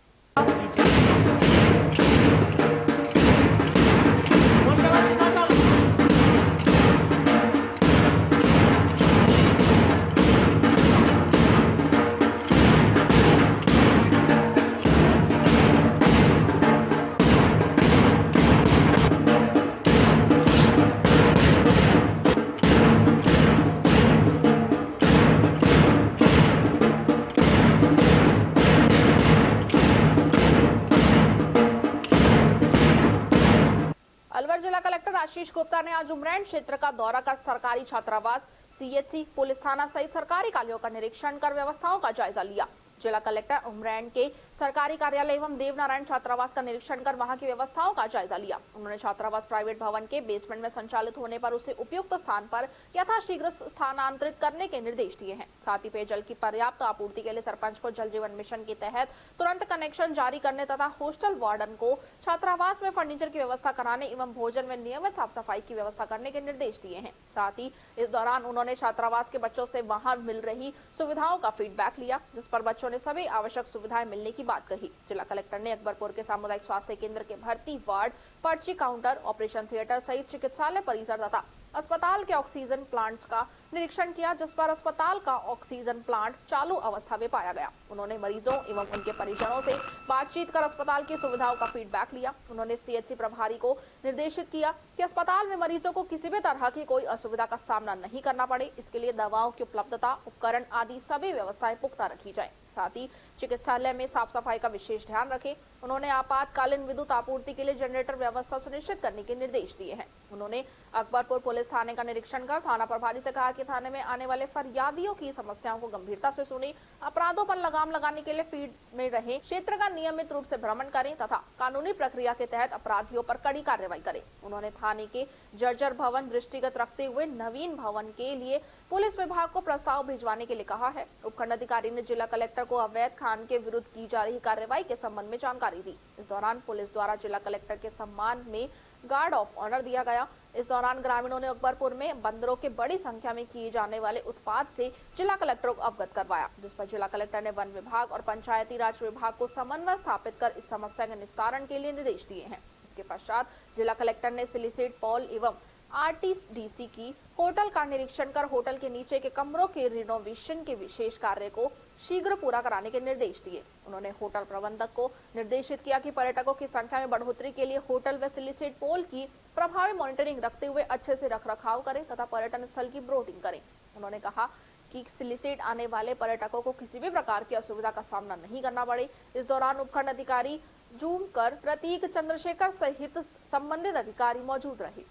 अलवर जिला कलेक्टर आशीष गुप्ता ने आज उमरैन क्षेत्र का दौरा कर सरकारी छात्रावास, सीएचसी, पुलिस थाना सहित सरकारी कार्यों का निरीक्षण कर व्यवस्थाओं का जायजा लिया। जिला कलेक्टर उमरैन के सरकारी कार्यालय एवं देवनारायण छात्रावास का निरीक्षण कर वहां की व्यवस्थाओं का जायजा लिया। उन्होंने छात्रावास प्राइवेट भवन के बेसमेंट में संचालित होने पर उसे उपयुक्त स्थान पर यथाशीघ्र स्थानांतरित करने के निर्देश दिए हैं। साथ ही पेयजल की पर्याप्त आपूर्ति के लिए सरपंच को जल जीवन मिशन के तहत तुरंत कनेक्शन जारी करने तथा हॉस्टल वार्डन को छात्रावास में फर्नीचर की व्यवस्था कराने एवं भोजन में नियमित साफ सफाई की व्यवस्था करने के निर्देश दिए हैं। साथ ही इस दौरान उन्होंने छात्रावास के बच्चों से वहां मिल रही सुविधाओं का फीडबैक लिया, जिस पर बच्चों ने सभी आवश्यक सुविधाएं मिलने की बात कही। जिला कलेक्टर ने अकबरपुर के सामुदायिक स्वास्थ्य केंद्र के भर्ती वार्ड, पर्ची काउंटर, ऑपरेशन थिएटर सहित चिकित्सालय परिसर तथा अस्पताल के ऑक्सीजन प्लांट्स का निरीक्षण किया, जिस पर अस्पताल का ऑक्सीजन प्लांट चालू अवस्था में पाया गया। उन्होंने मरीजों एवं उनके परिजनों से बातचीत कर अस्पताल की सुविधाओं का फीडबैक लिया। उन्होंने सीएचसी प्रभारी को निर्देशित किया कि अस्पताल में मरीजों को किसी भी तरह की कोई असुविधा का सामना नहीं करना पड़े, इसके लिए दवाओं की उपलब्धता, उपकरण आदि सभी व्यवस्थाएं पुख्ता रखी जाए। साथ ही चिकित्सालय में साफ सफाई का विशेष ध्यान रखें। उन्होंने आपातकालीन विद्युत आपूर्ति के लिए जनरेटर व्यवस्था सुनिश्चित करने के निर्देश दिए हैं। उन्होंने अकबरपुर पुलिस थाने का निरीक्षण कर थाना प्रभारी से कहा कि थाने में आने वाले फरियादियों की समस्याओं को गंभीरता से सुने, अपराधों पर लगाम लगाने के लिए फील्ड में रहे, क्षेत्र का नियमित रूप से भ्रमण करें तथा कानूनी प्रक्रिया के तहत अपराधियों पर कड़ी कार्रवाई करें। उन्होंने थाने के जर्जर भवन दृष्टिगत रखते हुए नवीन भवन के लिए पुलिस विभाग को प्रस्ताव भिजवाने के लिए कहा है। उपखंड अधिकारी ने जिला कलेक्टर को अवैध खान के विरुद्ध की जा रही कार्रवाई के संबंध में जानकारी दी। इस दौरान पुलिस द्वारा जिला कलेक्टर के सम्मान में गार्ड ऑफ ऑनर दिया गया। इस दौरान ग्रामीणों ने अकबरपुर में बंदरों के बड़ी संख्या में किए जाने वाले उत्पात से जिला कलेक्टर को अवगत करवाया, जिस पर जिला कलेक्टर ने वन विभाग और पंचायती राज विभाग को समन्वय स्थापित कर इस समस्या के निस्तारण के लिए निर्देश दिए हैं। इसके पश्चात जिला कलेक्टर ने सिलिसिट पॉल एवं आरटीडीसी की होटल का निरीक्षण कर होटल के नीचे के कमरों के रिनोवेशन के विशेष कार्य को शीघ्र पूरा कराने के निर्देश दिए। उन्होंने होटल प्रबंधक को निर्देशित किया कि पर्यटकों की संख्या में बढ़ोतरी के लिए होटल व सिलिसिट पोल की प्रभावी मॉनिटरिंग रखते हुए अच्छे से रखरखाव करें तथा पर्यटन स्थल की ब्रोटिंग करें। उन्होंने कहा कि सिलिसिट आने वाले पर्यटकों को किसी भी प्रकार की असुविधा का सामना नहीं करना पड़े। इस दौरान उपखंड अधिकारी जूम कर प्रतीक चंद्रशेखर सहित संबंधित अधिकारी मौजूद रहे।